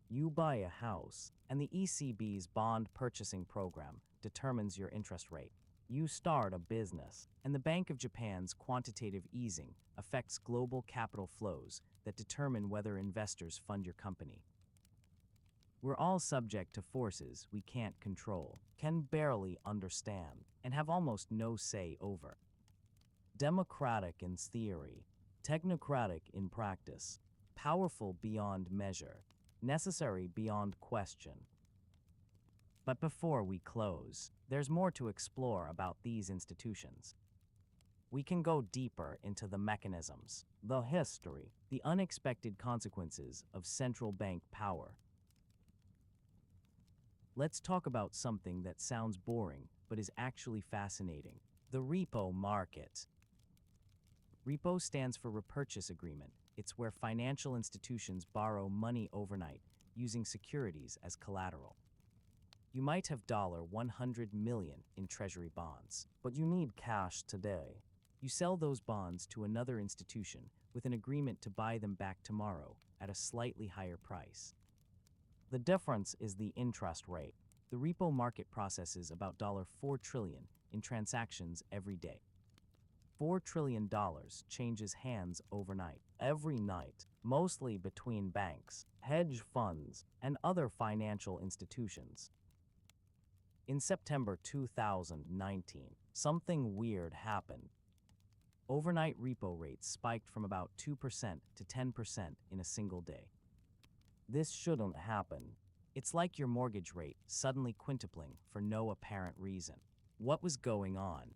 S1: You buy a house, and the ECB's bond purchasing program determines your interest rate. You start a business, and the Bank of Japan's quantitative easing affects global capital flows that determine whether investors fund your company. We're all subject to forces we can't control, can barely understand, and have almost no say over. Democratic in theory, technocratic in practice, powerful beyond measure, necessary beyond question. But before we close, there's more to explore about these institutions. We can go deeper into the mechanisms, the history, the unexpected consequences of central bank power. Let's talk about something that sounds boring but is actually fascinating: the repo market. Repo stands for repurchase agreement. It's where financial institutions borrow money overnight using securities as collateral. You might have $100 million in treasury bonds, but you need cash today. You sell those bonds to another institution with an agreement to buy them back tomorrow at a slightly higher price. The difference is the interest rate. The repo market processes about $4 trillion in transactions every day. $4 trillion changes hands overnight, every night, mostly between banks, hedge funds, and other financial institutions. In September 2019, something weird happened. Overnight repo rates spiked from about 2% to 10% in a single day. This shouldn't happen. It's like your mortgage rate suddenly quintupling for no apparent reason. What was going on?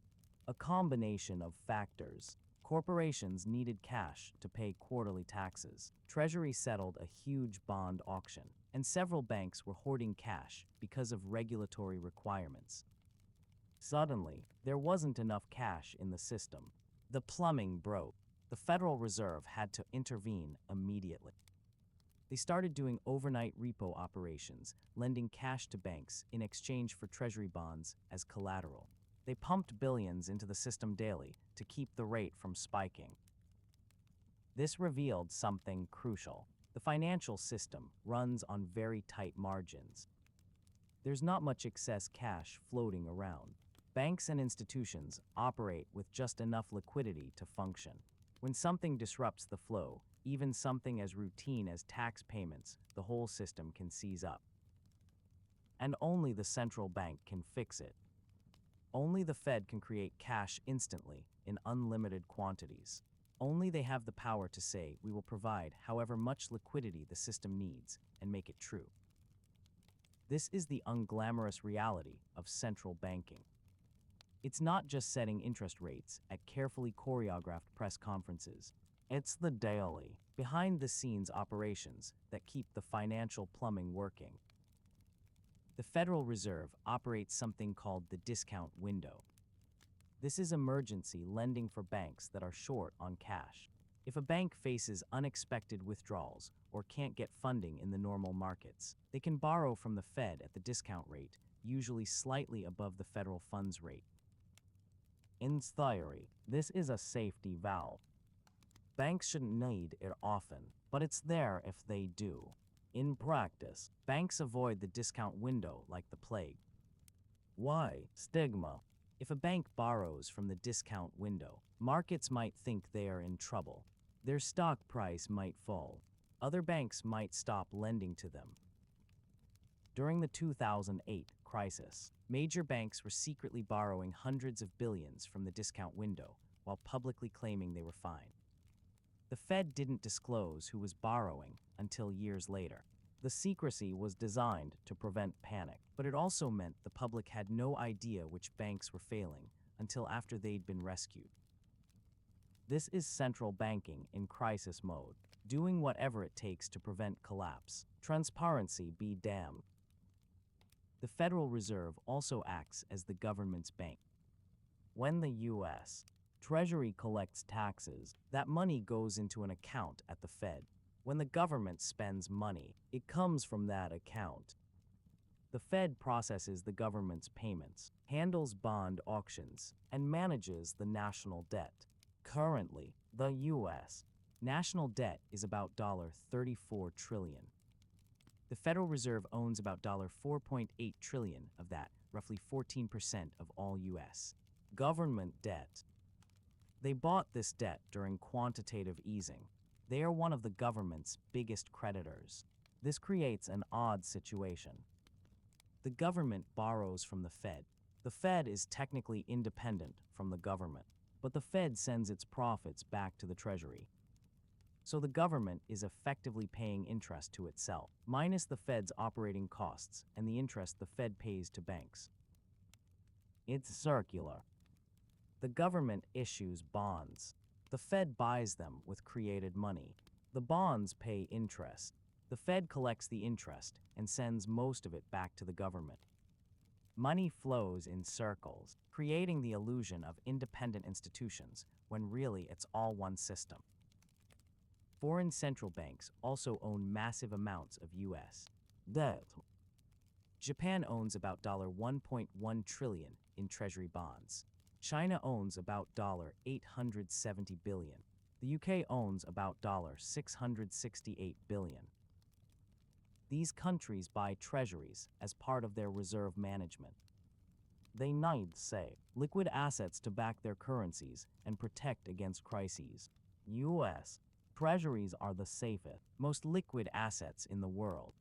S1: A combination of factors. Corporations needed cash to pay quarterly taxes. Treasury settled a huge bond auction, and several banks were hoarding cash because of regulatory requirements. Suddenly, there wasn't enough cash in the system. The plumbing broke. The Federal Reserve had to intervene immediately. They started doing overnight repo operations, lending cash to banks in exchange for treasury bonds as collateral. They pumped billions into the system daily to keep the rate from spiking. This revealed something crucial. The financial system runs on very tight margins. There's not much excess cash floating around. Banks and institutions operate with just enough liquidity to function. When something disrupts the flow, even something as routine as tax payments, the whole system can seize up. And only the central bank can fix it. Only the Fed can create cash instantly in unlimited quantities. Only they have the power to say, we will provide however much liquidity the system needs and make it true. This is the unglamorous reality of central banking. It's not just setting interest rates at carefully choreographed press conferences. It's the daily, behind-the-scenes operations that keep the financial plumbing working. The Federal Reserve operates something called the discount window. This is emergency lending for banks that are short on cash. If a bank faces unexpected withdrawals or can't get funding in the normal markets, they can borrow from the Fed at the discount rate, usually slightly above the federal funds rate. In theory, this is a safety valve. Banks shouldn't need it often, but it's there if they do. In practice, banks avoid the discount window like the plague. Why? Stigma. If a bank borrows from the discount window, markets might think they are in trouble. Their stock price might fall. Other banks might stop lending to them. During the 2008 crisis, major banks were secretly borrowing hundreds of billions from the discount window while publicly claiming they were fine. The Fed didn't disclose who was borrowing until years later. The secrecy was designed to prevent panic, but it also meant the public had no idea which banks were failing until after they'd been rescued. This is central banking in crisis mode, doing whatever it takes to prevent collapse. Transparency be damned. The Federal Reserve also acts as the government's bank. When the U.S. Treasury collects taxes, that money goes into an account at the Fed. When the government spends money, it comes from that account. The Fed processes the government's payments, handles bond auctions, and manages the national debt. Currently, the U.S. national debt is about $34 trillion. The Federal Reserve owns about $4.8 trillion of that, roughly 14% of all U.S. government debt. They bought this debt during quantitative easing. They are one of the government's biggest creditors. This creates an odd situation. The government borrows from the Fed. The Fed is technically independent from the government, but the Fed sends its profits back to the Treasury. So the government is effectively paying interest to itself, minus the Fed's operating costs and the interest the Fed pays to banks. It's circular. The government issues bonds. The Fed buys them with created money. The bonds pay interest. The Fed collects the interest and sends most of it back to the government. Money flows in circles, creating the illusion of independent institutions when really it's all one system. Foreign central banks also own massive amounts of U.S. debt. Japan owns about $1.1 trillion in treasury bonds. China owns about $870 billion. The UK owns about $668 billion. These countries buy treasuries as part of their reserve management. They need, say, liquid assets to back their currencies and protect against crises. U.S. treasuries are the safest, most liquid assets in the world.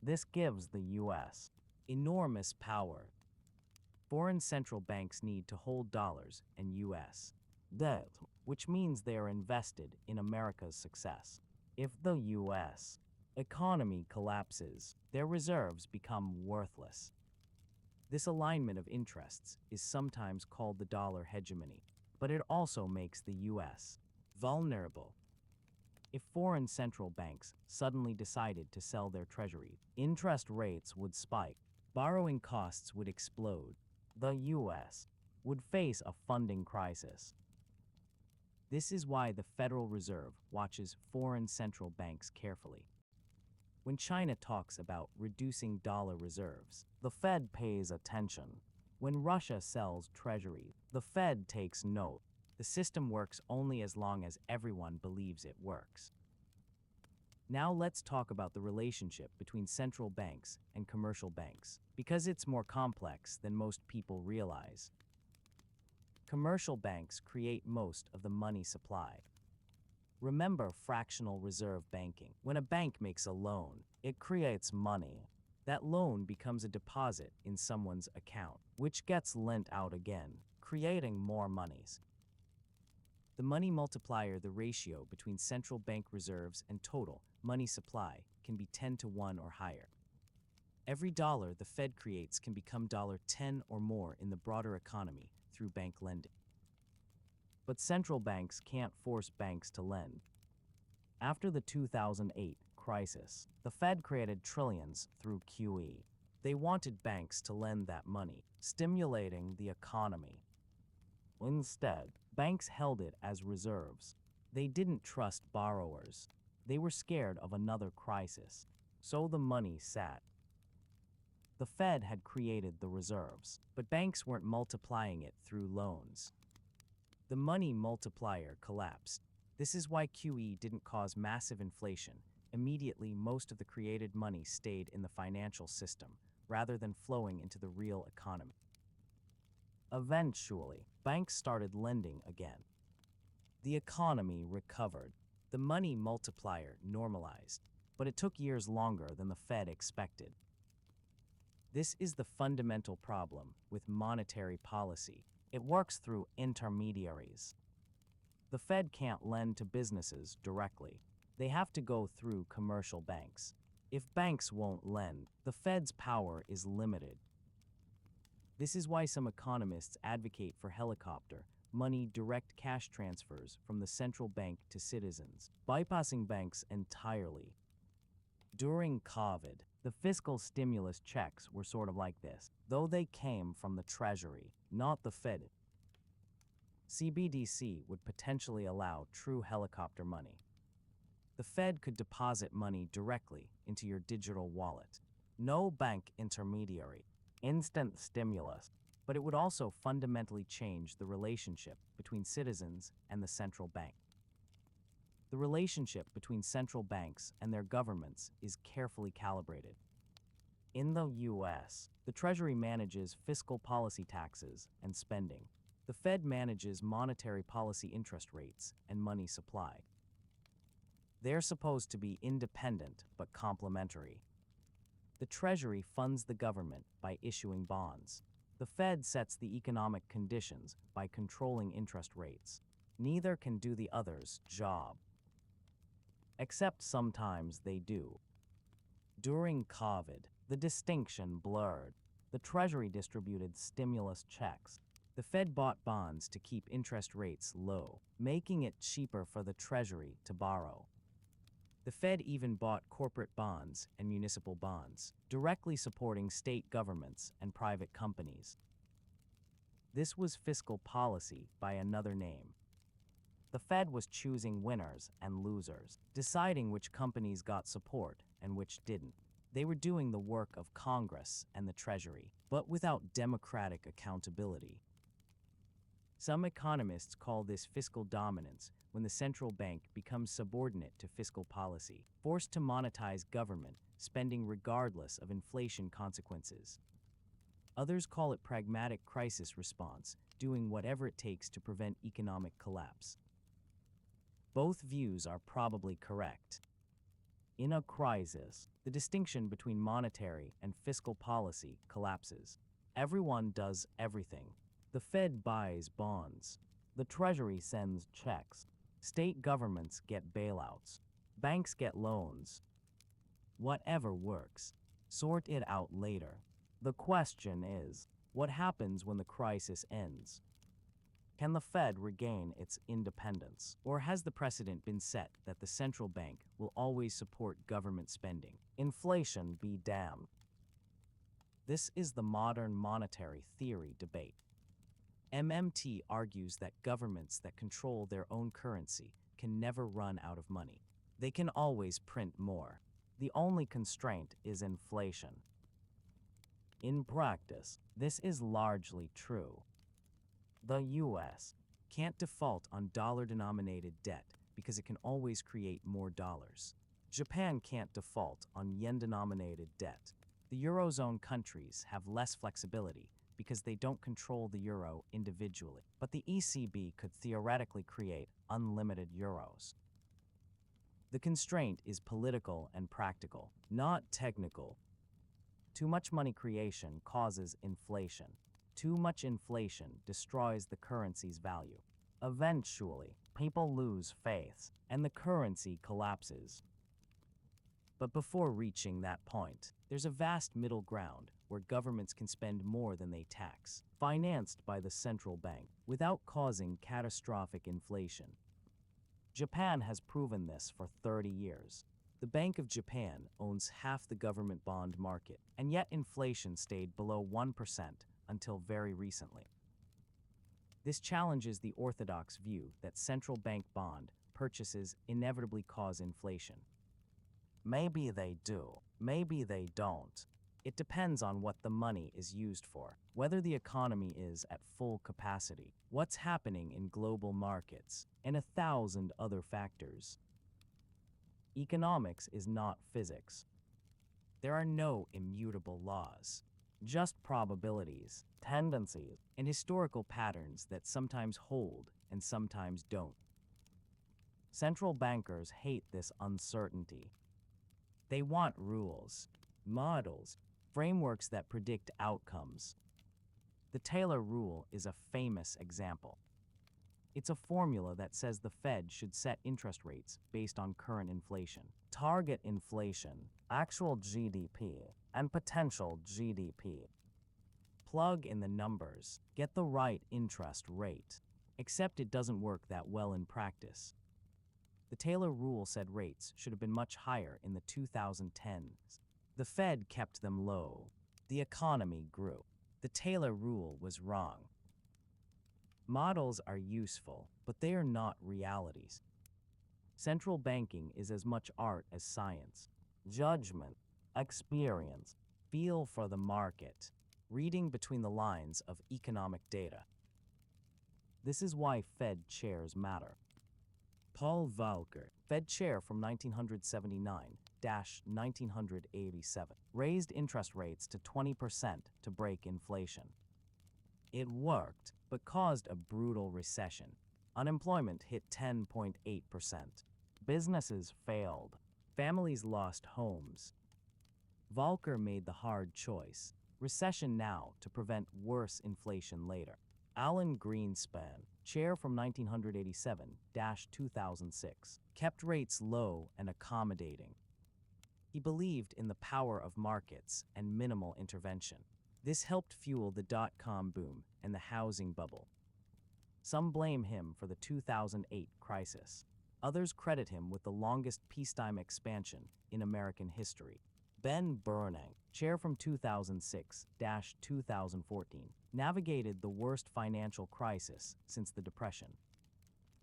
S1: This gives the U.S. enormous power. Foreign central banks need to hold dollars and U.S. debt, which means they are invested in America's success. If the U.S. economy collapses, their reserves become worthless. This alignment of interests is sometimes called the dollar hegemony, but it also makes the U.S. vulnerable. If foreign central banks suddenly decided to sell their treasury, interest rates would spike, borrowing costs would explode. The U.S. would face a funding crisis. This is why the Federal Reserve watches foreign central banks carefully. When China talks about reducing dollar reserves, the Fed pays attention. When Russia sells treasuries, the Fed takes note. The system works only as long as everyone believes it works. Now let's talk about the relationship between central banks and commercial banks, because it's more complex than most people realize. Commercial banks create most of the money supply. Remember fractional reserve banking. When a bank makes a loan, it creates money. That loan becomes a deposit in someone's account, which gets lent out again, creating more monies. The money multiplier, the ratio between central bank reserves and total money supply, can be 10 to 1 or higher. Every dollar the Fed creates can become $10 or more in the broader economy through bank lending. But central banks can't force banks to lend. After the 2008 crisis, the Fed created trillions through QE. They wanted banks to lend that money, stimulating the economy. Instead, banks held it as reserves. They didn't trust borrowers. They were scared of another crisis. So the money sat. The Fed had created the reserves, but banks weren't multiplying it through loans. The money multiplier collapsed. This is why QE didn't cause massive inflation. Immediately, most of the created money stayed in the financial system, rather than flowing into the real economy. Eventually, banks started lending again. The economy recovered. The money multiplier normalized, but it took years longer than the Fed expected. This is the fundamental problem with monetary policy. It works through intermediaries. The Fed can't lend to businesses directly. They have to go through commercial banks. If banks won't lend, the Fed's power is limited. This is why some economists advocate for helicopter money direct cash transfers from the central bank to citizens, bypassing banks entirely. During COVID, the fiscal stimulus checks were sort of like this, though they came from the Treasury, not the Fed. CBDC would potentially allow true helicopter money. The Fed could deposit money directly into your digital wallet. No bank intermediary. Instant stimulus. But it would also fundamentally change the relationship between citizens and the central bank. The relationship between central banks and their governments is carefully calibrated. In the U.S., the Treasury manages fiscal policy taxes and spending. The Fed manages monetary policy interest rates and money supply. They're supposed to be independent but complementary. The Treasury funds the government by issuing bonds. The Fed sets the economic conditions by controlling interest rates. Neither can do the other's job. Except sometimes they do. During COVID, the distinction blurred. The Treasury distributed stimulus checks. The Fed bought bonds to keep interest rates low, making it cheaper for the Treasury to borrow. The Fed even bought corporate bonds and municipal bonds, directly supporting state governments and private companies. This was fiscal policy by another name. The Fed was choosing winners and losers, deciding which companies got support and which didn't. They were doing the work of Congress and the Treasury, but without democratic accountability. Some economists call this fiscal dominance when the central bank becomes subordinate to fiscal policy, forced to monetize government spending regardless of inflation consequences. Others call it pragmatic crisis response, doing whatever it takes to prevent economic collapse. Both views are probably correct. In a crisis, the distinction between monetary and fiscal policy collapses. Everyone does everything. The Fed buys bonds. The Treasury sends checks. State governments get bailouts. Banks get loans. Whatever works. Sort it out later. The question is, what happens when the crisis ends? Can the Fed regain its independence? Or has the precedent been set that the central bank will always support government spending? Inflation be damned. This is the modern monetary theory debate. MMT argues that governments that control their own currency can never run out of money. They can always print more. The only constraint is inflation. In practice, this is largely true. The US can't default on dollar-denominated debt because it can always create more dollars. Japan can't default on yen-denominated debt. The Eurozone countries have less flexibility because they don't control the euro individually. But the ECB could theoretically create unlimited euros. The constraint is political and practical, not technical. Too much money creation causes inflation. Too much inflation destroys the currency's value. Eventually, people lose faith, and the currency collapses. But before reaching that point, there's a vast middle ground where governments can spend more than they tax, financed by the central bank, without causing catastrophic inflation. Japan has proven this for 30 years. The Bank of Japan owns half the government bond market, and yet inflation stayed below 1% until very recently. This challenges the orthodox view that central bank bond purchases inevitably cause inflation. Maybe they do, maybe they don't. It depends on what the money is used for, whether the economy is at full capacity, what's happening in global markets, and 1,000 other factors. Economics is not physics. There are no immutable laws, just probabilities, tendencies, and historical patterns that sometimes hold and sometimes don't. Central bankers hate this uncertainty. They want rules, models, frameworks that predict outcomes. The Taylor rule is a famous example. It's a formula that says the Fed should set interest rates based on current inflation, target inflation, actual GDP, and potential GDP. Plug in the numbers, get the right interest rate. Except it doesn't work that well in practice. The Taylor rule said rates should have been much higher in the 2010s. The Fed kept them low. The economy grew. The Taylor rule was wrong. Models are useful, but they are not realities. Central banking is as much art as science. Judgment, experience, feel for the market, reading between the lines of economic data. This is why Fed chairs matter. Paul Volcker, Fed chair from 1979-1987, raised interest rates to 20% to break inflation. It worked, but caused a brutal recession. Unemployment hit 10.8%. Businesses failed. Families lost homes. Volcker made the hard choice: recession now to prevent worse inflation later. Alan Greenspan, chair from 1987-2006, kept rates low and accommodating. He believed in the power of markets and minimal intervention. This helped fuel the dot-com boom and the housing bubble. Some blame him for the 2008 crisis. Others credit him with the longest peacetime expansion in American history. Ben Bernanke, chair from 2006-2014, navigated the worst financial crisis since the Depression.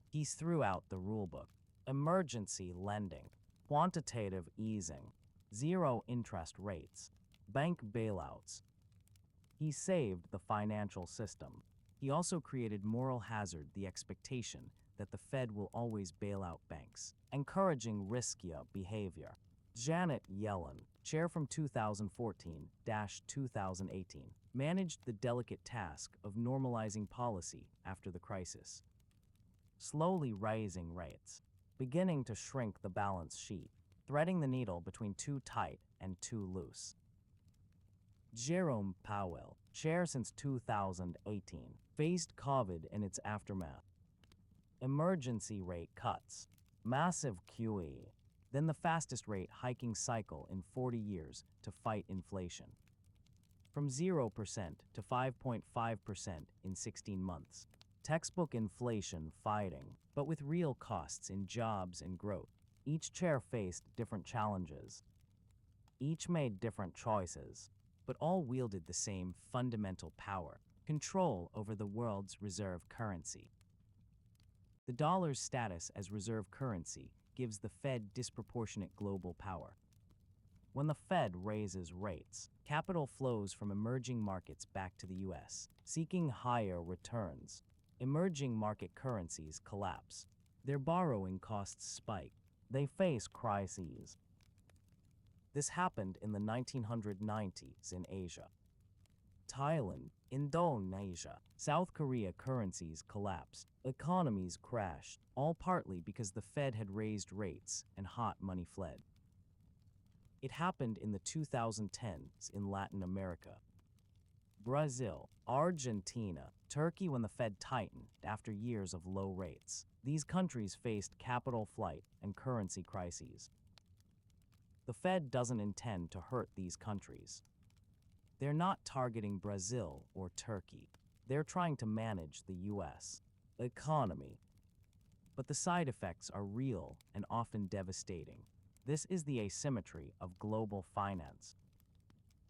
S1: He threw out the rulebook: emergency lending, quantitative easing, zero interest rates, bank bailouts. He saved the financial system. He also created moral hazard, the expectation that the Fed will always bail out banks, encouraging riskier behavior. Janet Yellen, chair from 2014-2018, managed the delicate task of normalizing policy after the crisis, slowly raising rates, beginning to shrink the balance sheet, threading the needle between too tight and too loose. Jerome Powell, chair since 2018, faced COVID and its aftermath. Emergency rate cuts, massive QE, then the fastest rate hiking cycle in 40 years to fight inflation. From 0% to 5.5% in 16 months. Textbook inflation fighting, but with real costs in jobs and growth. Each chair faced different challenges. Each made different choices, but all wielded the same fundamental power: control over the world's reserve currency. The dollar's status as reserve currency gives the Fed disproportionate global power. When the Fed raises rates, capital flows from emerging markets back to the US, seeking higher returns. Emerging market currencies collapse. Their borrowing costs spike. They face crises. This happened in the 1990s in Asia. Thailand, Indonesia, South Korea currencies collapsed. Economies crashed, all partly because the Fed had raised rates and hot money fled. It happened in the 2010s in Latin America. Brazil, Argentina, Turkey when the Fed tightened after years of low rates. These countries faced capital flight and currency crises. The Fed doesn't intend to hurt these countries. They're not targeting Brazil or Turkey. They're trying to manage the US economy. But the side effects are real and often devastating. This is the asymmetry of global finance.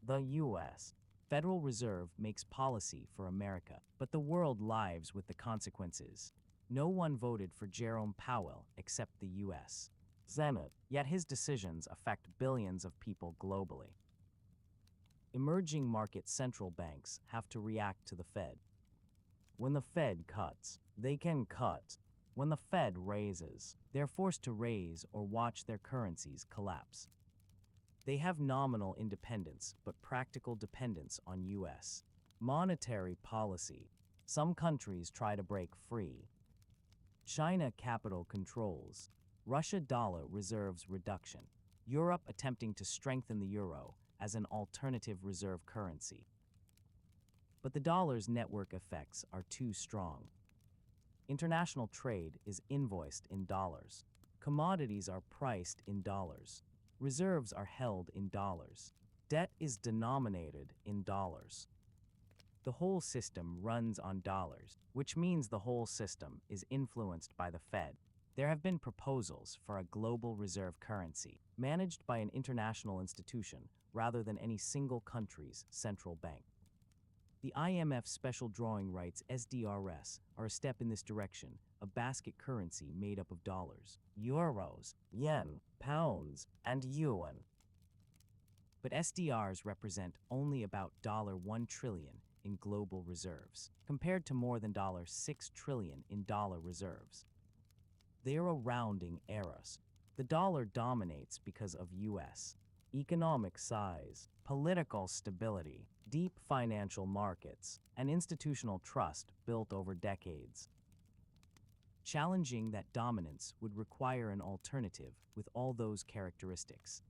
S1: The US Federal Reserve makes policy for America, but the world lives with the consequences. No one voted for Jerome Powell except the US Senate, yet his decisions affect billions of people globally. Emerging market central banks have to react to the Fed. When the Fed cuts, they can cut. When the Fed raises, they're forced to raise or watch their currencies collapse. They have nominal independence but practical dependence on US monetary policy. Some countries try to break free. China capital controls. Russia dollar reserves reduction. Europe attempting to strengthen the euro as an alternative reserve currency. But the dollar's network effects are too strong. International trade is invoiced in dollars. Commodities are priced in dollars. Reserves are held in dollars. Debt is denominated in dollars. The whole system runs on dollars, which means the whole system is influenced by the Fed. There have been proposals for a global reserve currency, managed by an international institution rather than any single country's central bank. The IMF special drawing rights SDRs are a step in this direction, a basket currency made up of dollars, euros, yen, pounds, and yuan. But SDRs represent only about $1 trillion in global reserves, compared to more than $6 trillion in dollar reserves. They are a rounding error. The dollar dominates because of US economic size, political stability, deep financial markets, and institutional trust built over decades. Challenging that dominance would require an alternative with all those characteristics.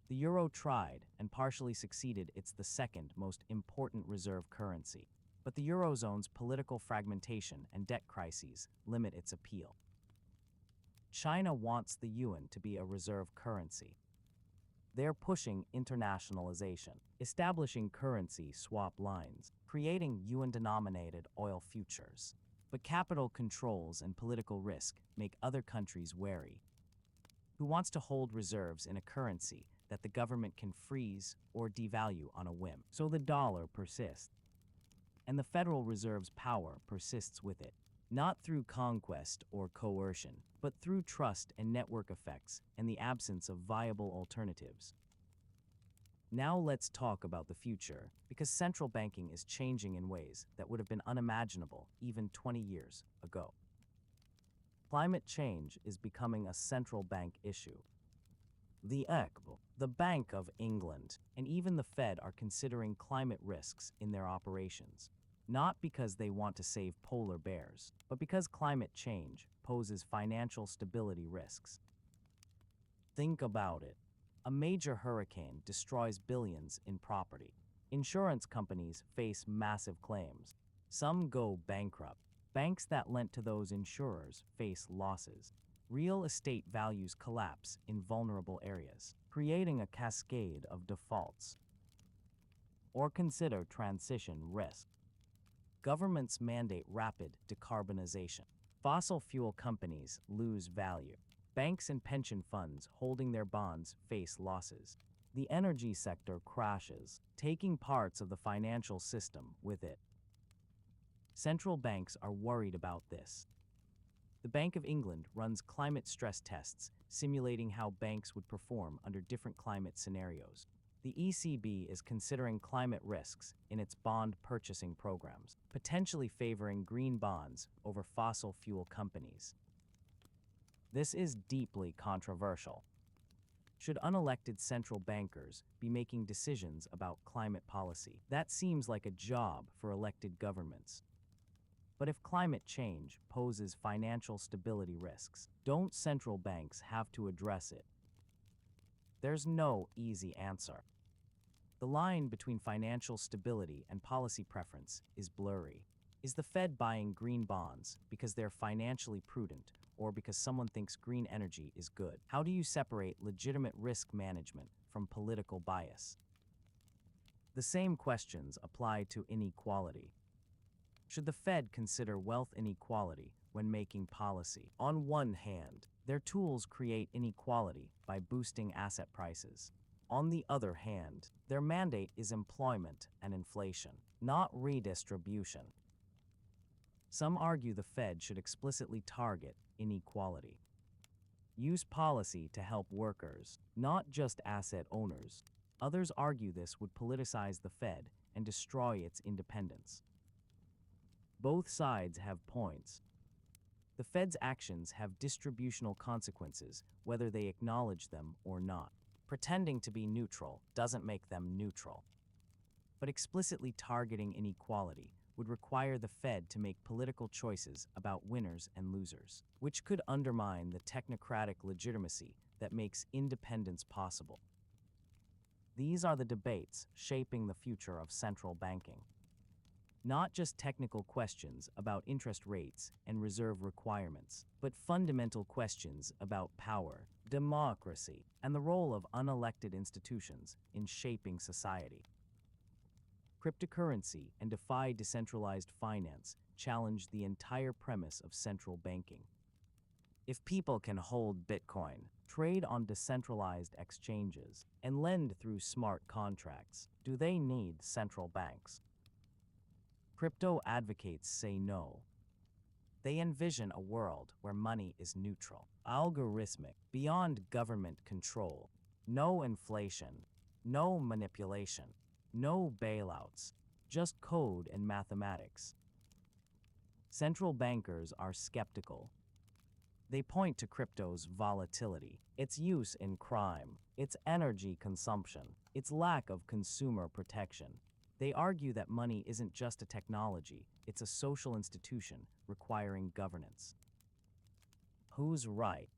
S1: The euro tried and partially succeeded. It's the second most important reserve currency, but the eurozone's political fragmentation and debt crises limit its appeal. China wants the yuan to be a reserve currency. They're pushing internationalization, establishing currency swap lines, creating yuan-denominated oil futures. But capital controls and political risk make other countries wary. Who wants to hold reserves in a currency that the government can freeze or devalue on a whim? So the dollar persists. And the Federal Reserve's power persists with it. Not through conquest or coercion, but through trust and network effects and the absence of viable alternatives. Now let's talk about the future, because central banking is changing in ways that would have been unimaginable even 20 years ago. Climate change is becoming a central bank issue. The ECB, the Bank of England, and even the Fed are considering climate risks in their operations. Not because they want to save polar bears, but because climate change poses financial stability risks. Think about it. A major hurricane destroys billions in property. Insurance companies face massive claims. Some go bankrupt. Banks that lent to those insurers face losses. Real estate values collapse in vulnerable areas, creating a cascade of defaults. Or consider transition risk. Governments mandate rapid decarbonization. Fossil fuel companies lose value. Banks and pension funds holding their bonds face losses. The energy sector crashes, taking parts of the financial system with it. Central banks are worried about this. The Bank of England runs climate stress tests simulating how banks would perform under different climate scenarios. The ECB is considering climate risks in its bond purchasing programs, potentially favoring green bonds over fossil fuel companies. This is deeply controversial. Should unelected central bankers be making decisions about climate policy? That seems like a job for elected governments. But if climate change poses financial stability risks, don't central banks have to address it? There's no easy answer. The line between financial stability and policy preference is blurry. Is the Fed buying green bonds because they're financially prudent or because someone thinks green energy is good? How do you separate legitimate risk management from political bias? The same questions apply to inequality. Should the Fed consider wealth inequality when making policy? On one hand, their tools create inequality by boosting asset prices. On the other hand, their mandate is employment and inflation, not redistribution. Some argue the Fed should explicitly target inequality. Use policy to help workers, not just asset owners. Others argue this would politicize the Fed and destroy its independence. Both sides have points. The Fed's actions have distributional consequences, whether they acknowledge them or not. Pretending to be neutral doesn't make them neutral. But explicitly targeting inequality would require the Fed to make political choices about winners and losers, which could undermine the technocratic legitimacy that makes independence possible. These are the debates shaping the future of central banking. Not just technical questions about interest rates and reserve requirements, but fundamental questions about power, democracy, and the role of unelected institutions in shaping society. Cryptocurrency and DeFi decentralized finance challenge the entire premise of central banking. If people can hold Bitcoin, trade on decentralized exchanges, and lend through smart contracts, do they need central banks? Crypto advocates say no. They envision a world where money is neutral, algorithmic, beyond government control. No inflation, no manipulation, no bailouts, just code and mathematics. Central bankers are skeptical. They point to crypto's volatility, its use in crime, its energy consumption, its lack of consumer protection. They argue that money isn't just a technology, it's a social institution requiring governance. Who's right?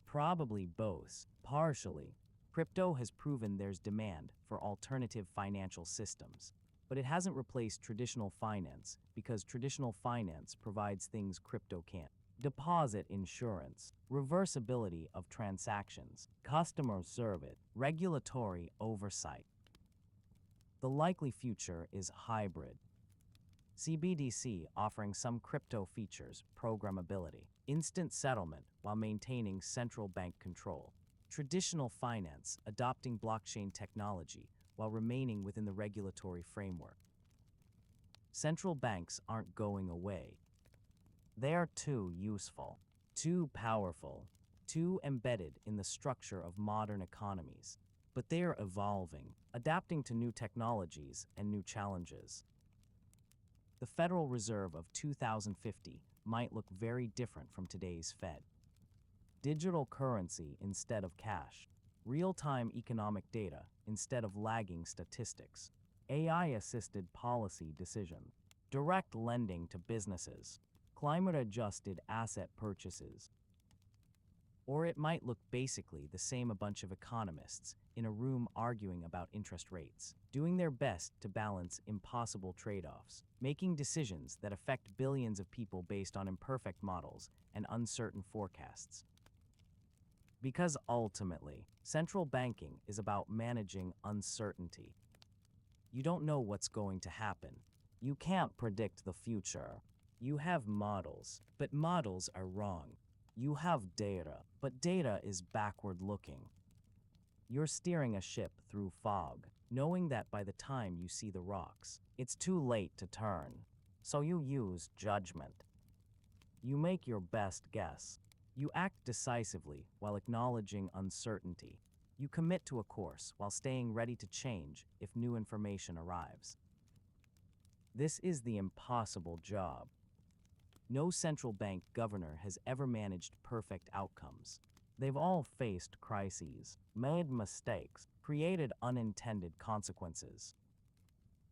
S1: Probably both, partially. Crypto has proven there's demand for alternative financial systems, but it hasn't replaced traditional finance because traditional finance provides things crypto can't. Deposit insurance, reversibility of transactions, customer service, regulatory oversight. The likely future is hybrid. CBDC offering some crypto features, programmability, instant settlement while maintaining central bank control. Traditional finance adopting blockchain technology while remaining within the regulatory framework. Central banks aren't going away. They are too useful, too powerful, too embedded in the structure of modern economies. But they are evolving, adapting to new technologies and new challenges. The Federal Reserve of 2050 might look very different from today's Fed. Digital currency instead of cash, real-time economic data instead of lagging statistics, AI-assisted policy decisions, direct lending to businesses, climate-adjusted asset purchases. Or it might look basically the same: a bunch of economists in a room arguing about interest rates, doing their best to balance impossible trade-offs, making decisions that affect billions of people based on imperfect models and uncertain forecasts. Because ultimately, central banking is about managing uncertainty. You don't know what's going to happen. You can't predict the future. You have models, but models are wrong. You have data, but data is backward-looking. You're steering a ship through fog, knowing that by the time you see the rocks, it's too late to turn. So you use judgment. You make your best guess. You act decisively while acknowledging uncertainty. You commit to a course while staying ready to change if new information arrives. This is the impossible job. No central bank governor has ever managed perfect outcomes. They've all faced crises, made mistakes, created unintended consequences.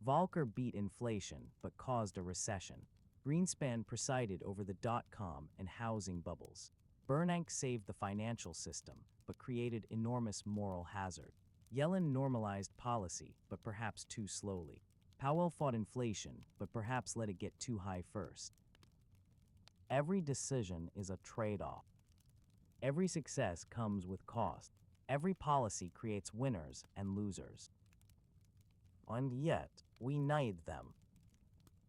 S1: Volcker beat inflation but caused a recession. Greenspan presided over the dot-com and housing bubbles. Bernanke saved the financial system but created enormous moral hazard. Yellen normalized policy but perhaps too slowly. Powell fought inflation but perhaps let it get too high first. Every decision is a trade-off. Every success comes with cost. Every policy creates winners and losers. And yet, we need them.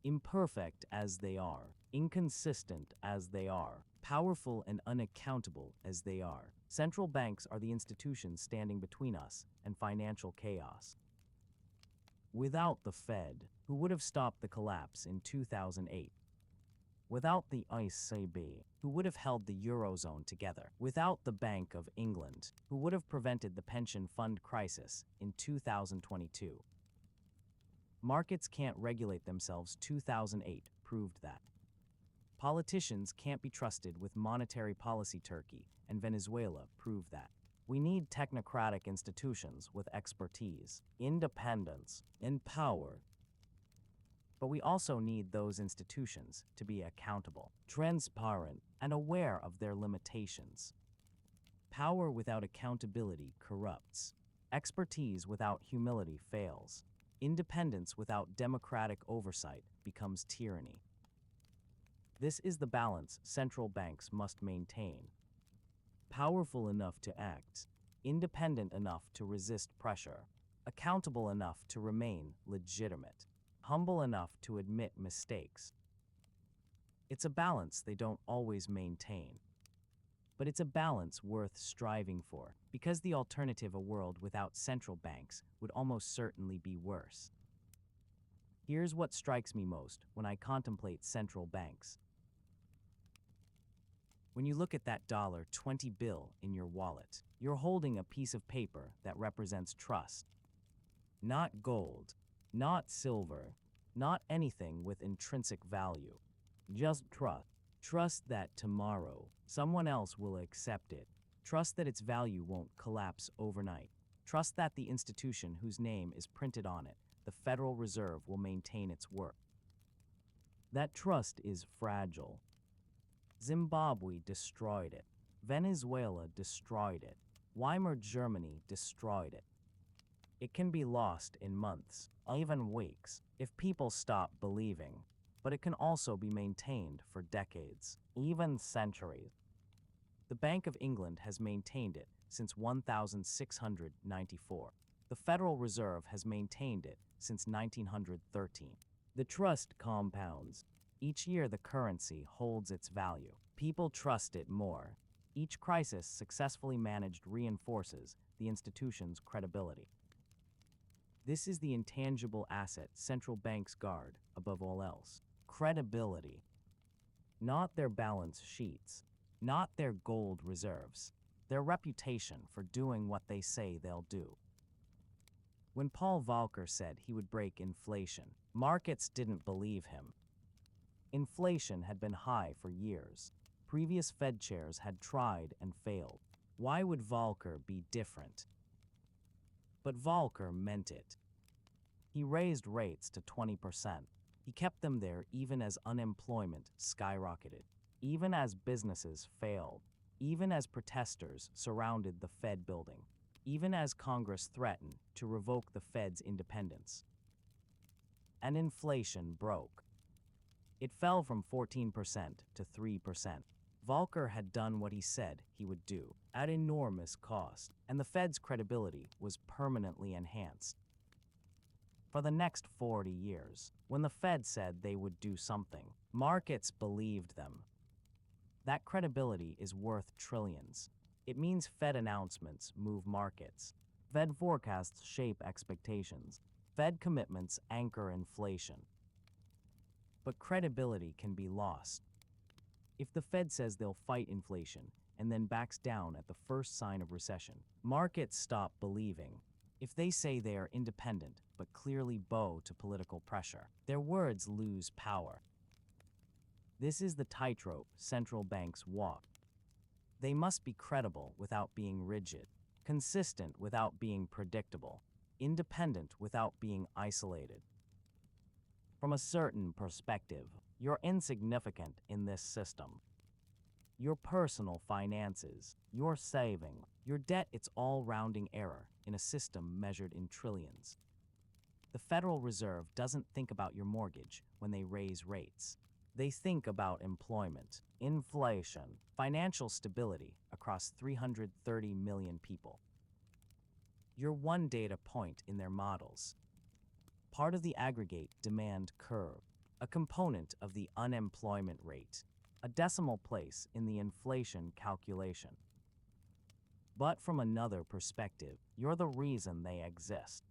S1: Imperfect as they are, inconsistent as they are, powerful and unaccountable as they are, central banks are the institutions standing between us and financial chaos. Without the Fed, who would have stopped the collapse in 2008? Without the ECB, who would have held the Eurozone together? Without the Bank of England, who would have prevented the pension fund crisis in 2022? Markets can't regulate themselves. 2008 proved that. Politicians can't be trusted with monetary policy. Turkey and Venezuela proved that. We need technocratic institutions with expertise, independence, and power. But we also need those institutions to be accountable, transparent, and aware of their limitations. Power without accountability corrupts. Expertise without humility fails. Independence without democratic oversight becomes tyranny. This is the balance central banks must maintain. Powerful enough to act, independent enough to resist pressure, accountable enough to remain legitimate, humble enough to admit mistakes. It's a balance they don't always maintain. But it's a balance worth striving for, because the alternative, a world without central banks, would almost certainly be worse. Here's what strikes me most when I contemplate central banks. When you look at that $20 bill in your wallet, you're holding a piece of paper that represents trust. Not gold, not silver, not anything with intrinsic value. Just trust. Trust that tomorrow, someone else will accept it. Trust that its value won't collapse overnight. Trust that the institution whose name is printed on it, the Federal Reserve, will maintain its work. That trust is fragile. Zimbabwe destroyed it. Venezuela destroyed it. Weimar Germany destroyed it. It can be lost in months, even weeks, if people stop believing. But it can also be maintained for decades, even centuries. The Bank of England has maintained it since 1694. The Federal Reserve has maintained it since 1913. The trust compounds. Each year the currency holds its value. People trust it more. Each crisis successfully managed reinforces the institution's credibility. This is the intangible asset central banks guard above all else. Credibility. Not their balance sheets, not their gold reserves, their reputation for doing what they say they'll do. When Paul Volcker said he would break inflation, markets didn't believe him. Inflation had been high for years. Previous Fed chairs had tried and failed. Why would Volcker be different? But Volcker meant it. He raised rates to 20%. He kept them there even as unemployment skyrocketed, even as businesses failed, even as protesters surrounded the Fed building, even as Congress threatened to revoke the Fed's independence. And inflation broke. It fell from 14% to 3%. Volcker had done what he said he would do, at enormous cost, and the Fed's credibility was permanently enhanced. For the next 40 years, when the Fed said they would do something, markets believed them. That credibility is worth trillions. It means Fed announcements move markets. Fed forecasts shape expectations. Fed commitments anchor inflation. But credibility can be lost. If the Fed says they'll fight inflation and then backs down at the first sign of recession. Markets stop believing. If they say they are independent but clearly bow to political pressure, their words lose power. This is the tightrope central banks walk. They must be credible without being rigid, consistent without being predictable, independent without being isolated. From a certain perspective, you're insignificant in this system. Your personal finances, your saving, your debt, it's all rounding error in a system measured in trillions. The Federal Reserve doesn't think about your mortgage when they raise rates. They think about employment, inflation, financial stability across 330 million people. You're one data point in their models. Part of the aggregate demand curve, a component of the unemployment rate, a decimal place in the inflation calculation. But from another perspective, you're the reason they exist.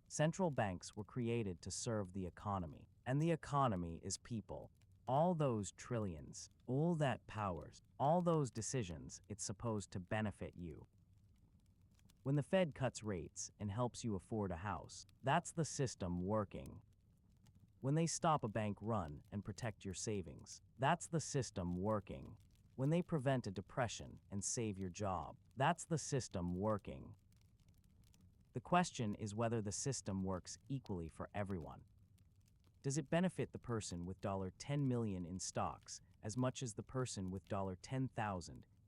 S1: Central banks were created to serve the economy, and the economy is people. All those trillions, all that powers, all those decisions, it's supposed to benefit you. When the Fed cuts rates and helps you afford a house, that's the system working. When they stop a bank run and protect your savings, that's the system working. When they prevent a depression and save your job, that's the system working. The question is whether the system works equally for everyone. Does it benefit the person with $10 million in stocks as much as the person with $10,000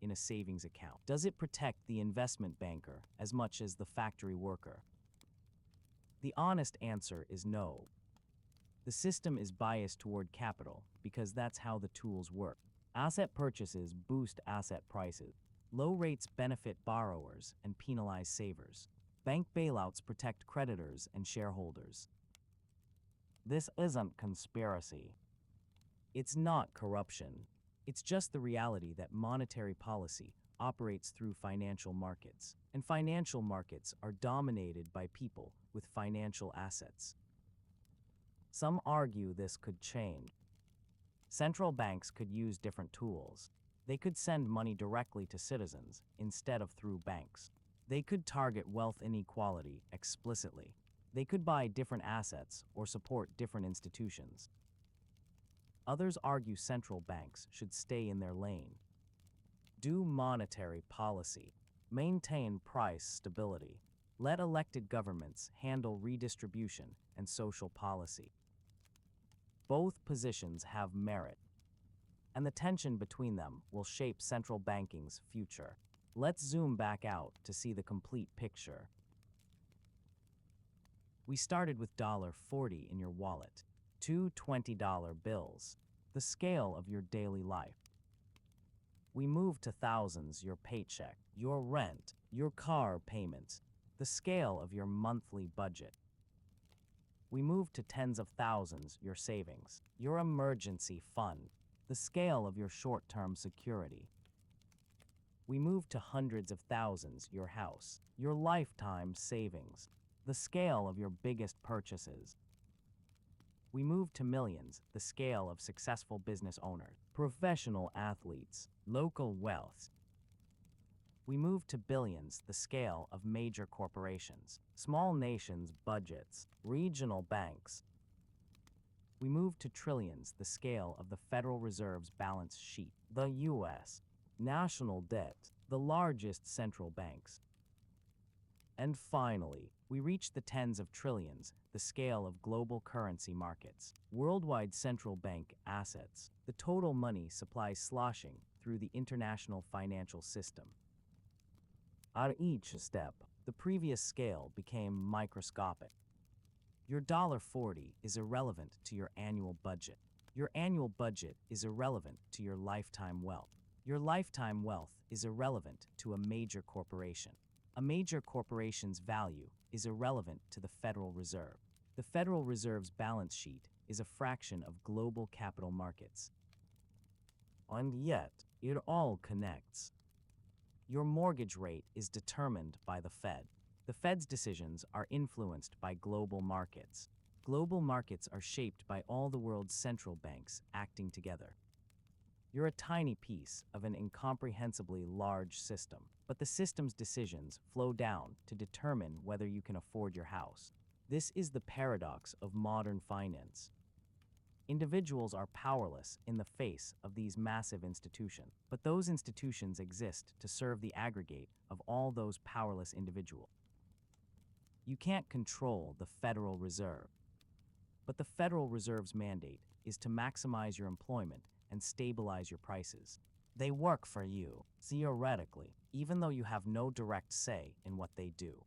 S1: in a savings account? Does it protect the investment banker as much as the factory worker? The honest answer is no. The system is biased toward capital because that's how the tools work. Asset purchases boost asset prices. Low rates benefit borrowers and penalize savers. Bank bailouts protect creditors and shareholders. This isn't conspiracy. It's not corruption. It's just the reality that monetary policy operates through financial markets, and financial markets are dominated by people with financial assets. Some argue this could change. Central banks could use different tools. They could send money directly to citizens instead of through banks. They could target wealth inequality explicitly. They could buy different assets or support different institutions. Others argue central banks should stay in their lane. Do monetary policy. Maintain price stability. Let elected governments handle redistribution and social policy. Both positions have merit, and the tension between them will shape central banking's future. Let's zoom back out to see the complete picture. We started with $40 in your wallet, two $20 bills, the scale of your daily life. We moved to thousands, your paycheck, your rent, your car payments, the scale of your monthly budget. We moved to tens of thousands, your savings, your emergency fund, the scale of your short-term security. We moved to hundreds of thousands, your house, your lifetime savings, the scale of your biggest purchases. We moved to millions, the scale of successful business owners, professional athletes, local wealth. We moved to billions, the scale of major corporations, small nations' budgets, regional banks. We moved to trillions, the scale of the Federal Reserve's balance sheet, the U.S. national debt, the largest central banks. And finally, we reached the tens of trillions, the scale of global currency markets, worldwide central bank assets, the total money supply sloshing through the international financial system. At each step, the previous scale became microscopic. Your $40 is irrelevant to your annual budget. Your annual budget is irrelevant to your lifetime wealth. Your lifetime wealth is irrelevant to a major corporation. A major corporation's value is irrelevant to the Federal Reserve. The Federal Reserve's balance sheet is a fraction of global capital markets. And yet, it all connects. Your mortgage rate is determined by the Fed. The Fed's decisions are influenced by global markets. Global markets are shaped by all the world's central banks acting together. You're a tiny piece of an incomprehensibly large system, but the system's decisions flow down to determine whether you can afford your house. This is the paradox of modern finance. Individuals are powerless in the face of these massive institutions, but those institutions exist to serve the aggregate of all those powerless individuals. You can't control the Federal Reserve, but the Federal Reserve's mandate is to maximize your employment and stabilize your prices. They work for you, theoretically, even though you have no direct say in what they do.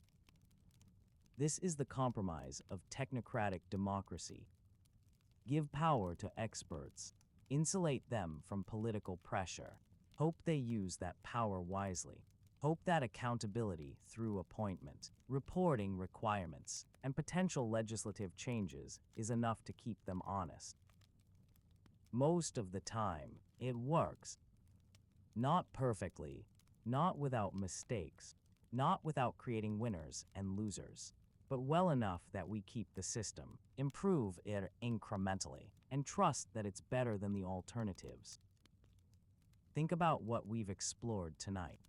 S1: This is the compromise of technocratic democracy. Give power to experts. Insulate them from political pressure. Hope they use that power wisely. Hope that accountability through appointment, reporting requirements, and potential legislative changes is enough to keep them honest. Most of the time, it works. Not perfectly, not without mistakes, not without creating winners and losers, but well enough that we keep the system, improve it incrementally, and trust that it's better than the alternatives. Think about what we've explored tonight.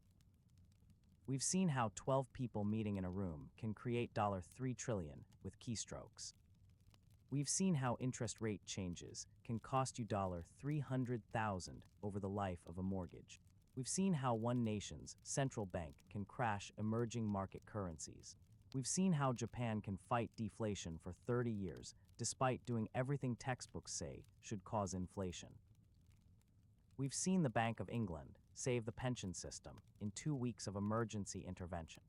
S1: We've seen how 12 people meeting in a room can create $3 trillion with keystrokes. We've seen how interest rate changes can cost you $300,000 over the life of a mortgage. We've seen how one nation's central bank can crash emerging market currencies. We've seen how Japan can fight deflation for 30 years despite doing everything textbooks say should cause inflation. We've seen the Bank of England save the pension system in 2 weeks of emergency intervention.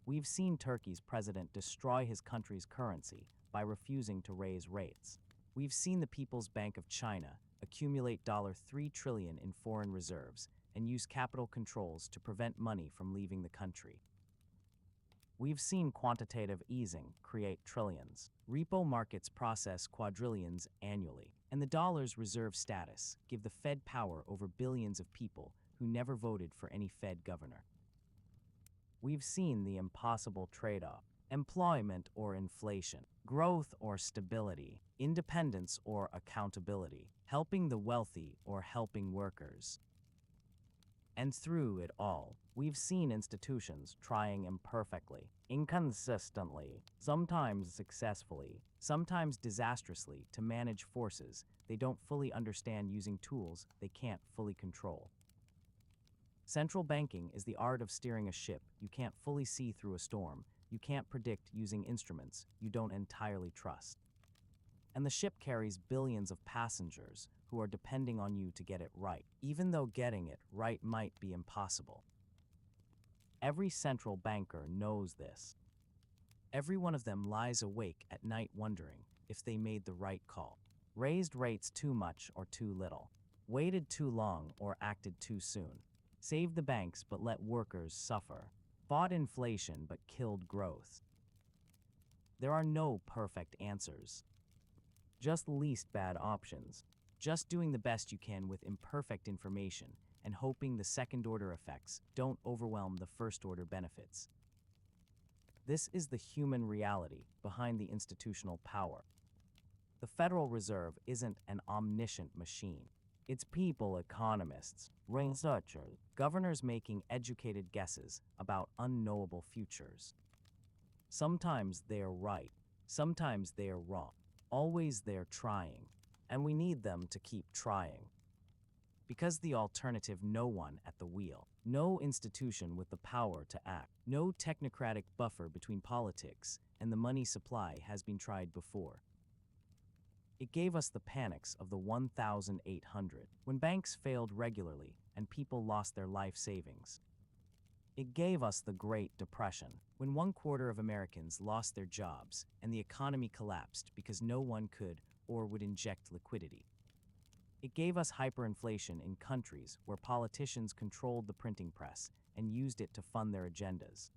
S1: We've seen Turkey's president destroy his country's currency by refusing to raise rates. We've seen the People's Bank of China accumulate $3 trillion in foreign reserves and use capital controls to prevent money from leaving the country. We've seen quantitative easing create trillions. Repo markets process quadrillions annually, and the dollar's reserve status give the Fed power over billions of people who never voted for any Fed governor. We've seen the impossible trade-off: employment or inflation, growth or stability, independence or accountability, helping the wealthy or helping workers. And through it all, we've seen institutions trying imperfectly, inconsistently, sometimes successfully, sometimes disastrously to manage forces they don't fully understand using tools they can't fully control. Central banking is the art of steering a ship you can't fully see through a storm you can't predict using instruments you don't entirely trust. And the ship carries billions of passengers who are depending on you to get it right, even though getting it right might be impossible. Every central banker knows this. Every one of them lies awake at night wondering if they made the right call. Raised rates too much or too little. Waited too long or acted too soon. Saved the banks but let workers suffer. Fought inflation but killed growth. There are no perfect answers. Just least bad options. Just doing the best you can with imperfect information and hoping the second-order effects don't overwhelm the first-order benefits. This is the human reality behind the institutional power. The Federal Reserve isn't an omniscient machine. It's people, economists, researchers, governors making educated guesses about unknowable futures. Sometimes they are right, sometimes they are wrong. Always they're trying, and we need them to keep trying. Because the alternative: no one at the wheel, no institution with the power to act, no technocratic buffer between politics and the money supply has been tried before. It gave us the panics of the 1800, when banks failed regularly and people lost their life savings. It gave us the Great Depression, when 1/4 of Americans lost their jobs and the economy collapsed because no one could or would inject liquidity. It gave us hyperinflation in countries where politicians controlled the printing press and used it to fund their agendas.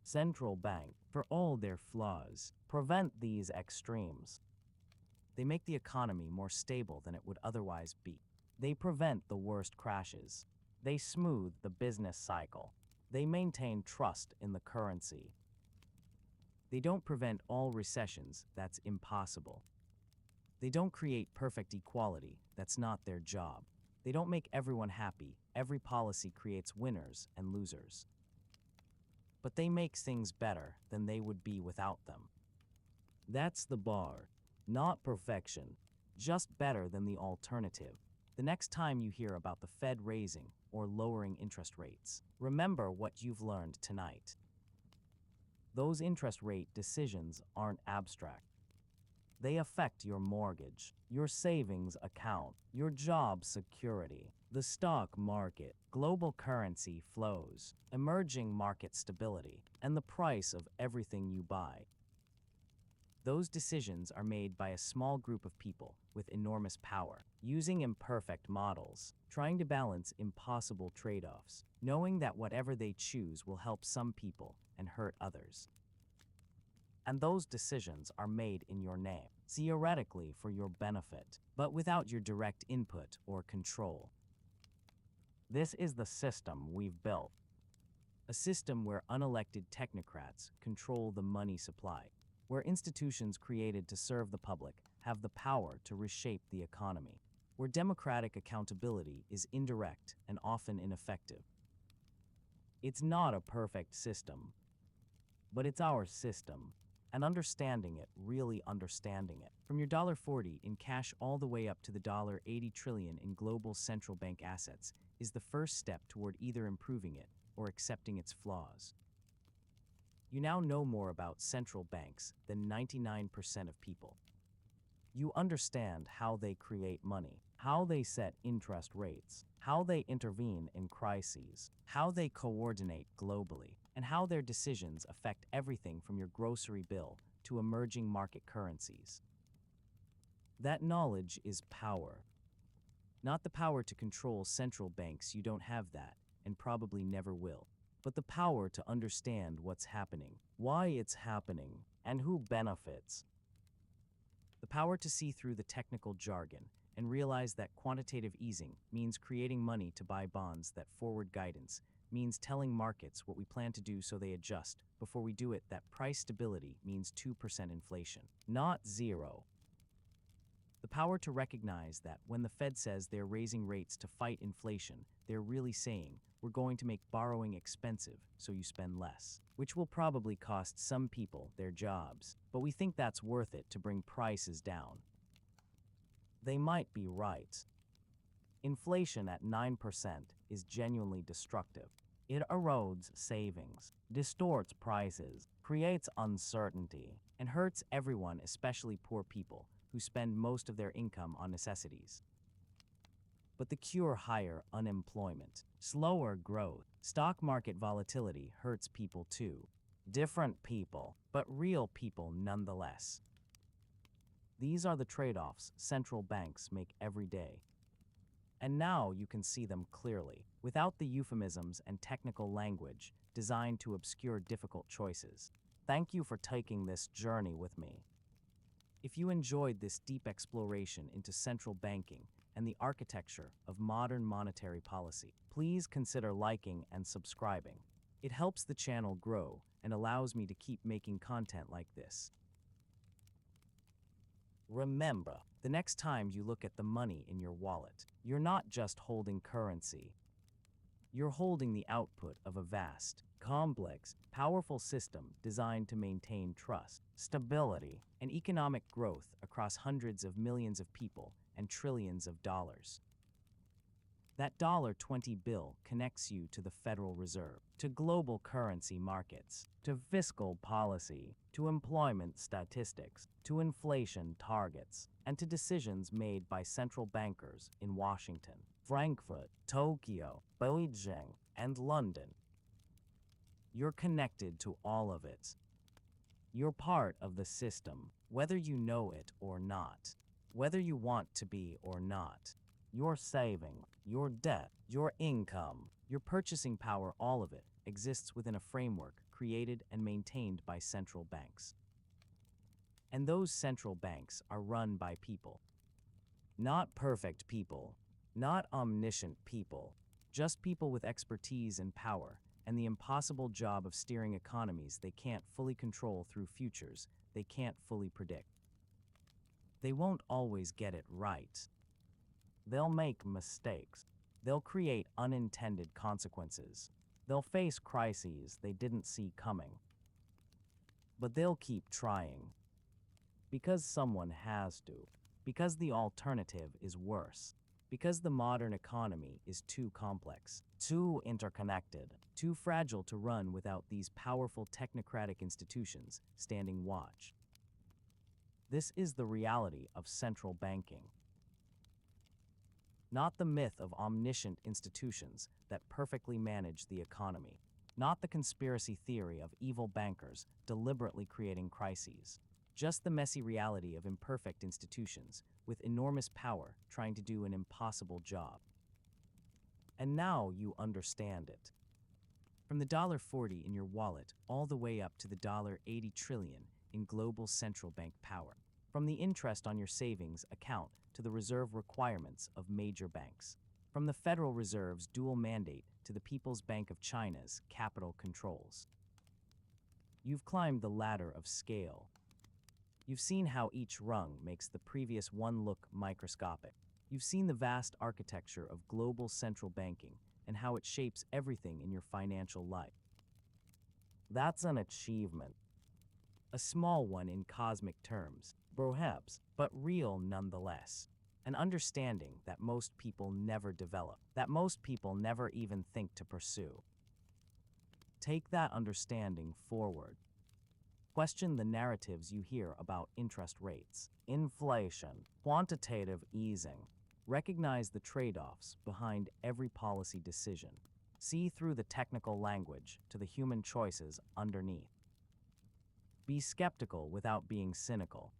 S1: Central banks, for all their flaws, prevent these extremes. They make the economy more stable than it would otherwise be. They prevent the worst crashes. They smooth the business cycle. They maintain trust in the currency. They don't prevent all recessions, that's impossible. They don't create perfect equality. That's not their job. They don't make everyone happy. Every policy creates winners and losers. But they make things better than they would be without them. That's the bar. Not perfection, just better than the alternative. The next time you hear about the Fed raising or lowering interest rates, remember what you've learned tonight. Those interest rate decisions aren't abstract. They affect your mortgage, your savings account, your job security, the stock market, global currency flows, emerging market stability, and the price of everything you buy. Those decisions are made by a small group of people with enormous power, using imperfect models, trying to balance impossible trade-offs, knowing that whatever they choose will help some people and hurt others. And those decisions are made in your name, theoretically for your benefit, but without your direct input or control. This is the system we've built. A system where unelected technocrats control the money supply, where institutions created to serve the public have the power to reshape the economy, where democratic accountability is indirect and often ineffective. It's not a perfect system, but it's our system. And understanding it, really understanding it, from your $40 in cash all the way up to the $80 trillion in global central bank assets, is the first step toward either improving it or accepting its flaws. You now know more about central banks than 99% of people. You understand how they create money, how they set interest rates, how they intervene in crises, how they coordinate globally, and how their decisions affect everything from your grocery bill to emerging market currencies. That knowledge is power. Not the power to control central banks, you don't have that, and probably never will, but the power to understand what's happening, why it's happening, and who benefits. The power to see through the technical jargon and realize that quantitative easing means creating money to buy bonds, that forward guidance means telling markets what we plan to do so they adjust before we do it, that price stability means 2% inflation, not zero. The power to recognize that when the Fed says they're raising rates to fight inflation, they're really saying, we're going to make borrowing expensive so you spend less, which will probably cost some people their jobs, but we think that's worth it to bring prices down. They might be right. Inflation at 9% is genuinely destructive. It erodes savings, distorts prices, creates uncertainty, and hurts everyone, especially poor people who spend most of their income on necessities. But the cure: higher unemployment, slower growth, stock market volatility hurts people too. Different people, but real people nonetheless. These are the trade-offs central banks make every day. And now you can see them clearly, without the euphemisms and technical language designed to obscure difficult choices. Thank you for taking this journey with me. If you enjoyed this deep exploration into central banking and the architecture of modern monetary policy, please consider liking and subscribing. It helps the channel grow and allows me to keep making content like this. Remember, the next time you look at the money in your wallet, you're not just holding currency. You're holding the output of a vast, complex, powerful system designed to maintain trust, stability, and economic growth across hundreds of millions of people and trillions of dollars. That $20 bill connects you to the Federal Reserve, to global currency markets, to fiscal policy, to employment statistics, to inflation targets, and to decisions made by central bankers in Washington, Frankfurt, Tokyo, Beijing, and London. You're connected to all of it. You're part of the system, whether you know it or not, whether you want to be or not. Your saving, your debt, your income, your purchasing power, all of it exists within a framework created and maintained by central banks. And those central banks are run by people. Not perfect people, not omniscient people, just people with expertise and power, and the impossible job of steering economies they can't fully control through futures they can't fully predict. They won't always get it right. They'll make mistakes. They'll create unintended consequences. They'll face crises they didn't see coming. But they'll keep trying. Because someone has to. Because the alternative is worse. Because the modern economy is too complex, too interconnected, too fragile to run without these powerful technocratic institutions standing watch. This is the reality of central banking. Not the myth of omniscient institutions that perfectly manage the economy. Not the conspiracy theory of evil bankers deliberately creating crises. Just the messy reality of imperfect institutions with enormous power trying to do an impossible job. And now you understand it. From the $40 in your wallet all the way up to the $80 trillion in global central bank power. From the interest on your savings account to the reserve requirements of major banks. From the Federal Reserve's dual mandate to the People's Bank of China's capital controls. You've climbed the ladder of scale. You've seen how each rung makes the previous one look microscopic. You've seen the vast architecture of global central banking and how it shapes everything in your financial life. That's an achievement. A small one in cosmic terms, perhaps, but real nonetheless. An understanding that most people never develop, that most people never even think to pursue. Take that understanding forward. Question the narratives you hear about interest rates, inflation, quantitative easing. Recognize the trade-offs behind every policy decision. See through the technical language to the human choices underneath. Be skeptical without being cynical.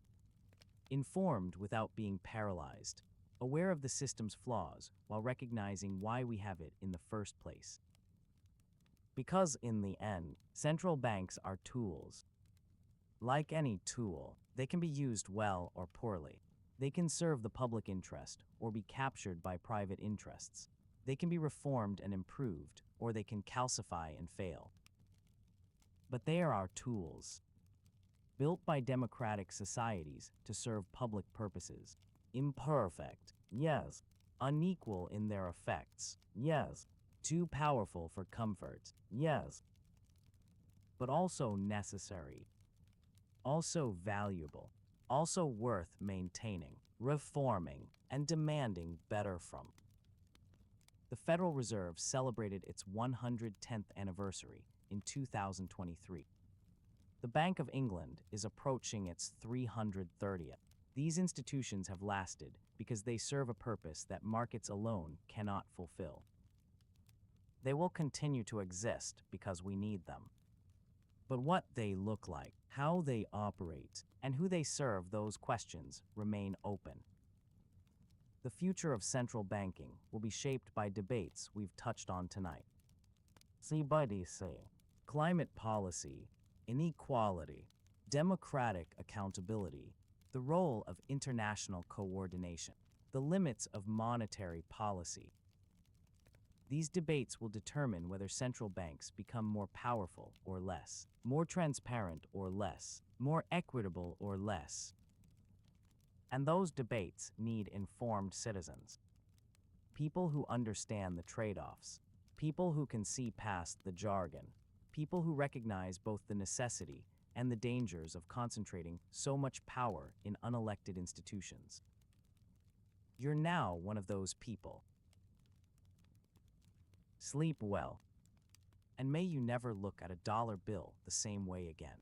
S1: Informed without being paralyzed. Aware of the system's flaws while recognizing why we have it in the first place. Because in the end, central banks are tools. Like any tool, they can be used well or poorly. They can serve the public interest or be captured by private interests. They can be reformed and improved, or they can calcify and fail. But they are our tools, built by democratic societies to serve public purposes. Imperfect, yes. Unequal in their effects, yes. Too powerful for comfort, yes. But also necessary. Also valuable, also worth maintaining, reforming, and demanding better from. The Federal Reserve celebrated its 110th anniversary in 2023. The Bank of England is approaching its 330th. These institutions have lasted because they serve a purpose that markets alone cannot fulfill. They will continue to exist because we need them. But what they look like, how they operate, and who they serve, those questions remain open. The future of central banking will be shaped by debates we've touched on tonight. CBDC, climate policy, inequality, democratic accountability, the role of international coordination, the limits of monetary policy. These debates will determine whether central banks become more powerful or less, more transparent or less, more equitable or less. And those debates need informed citizens. People who understand the trade-offs, people who can see past the jargon, people who recognize both the necessity and the dangers of concentrating so much power in unelected institutions. You're now one of those people. Sleep well, and may you never look at a dollar bill the same way again.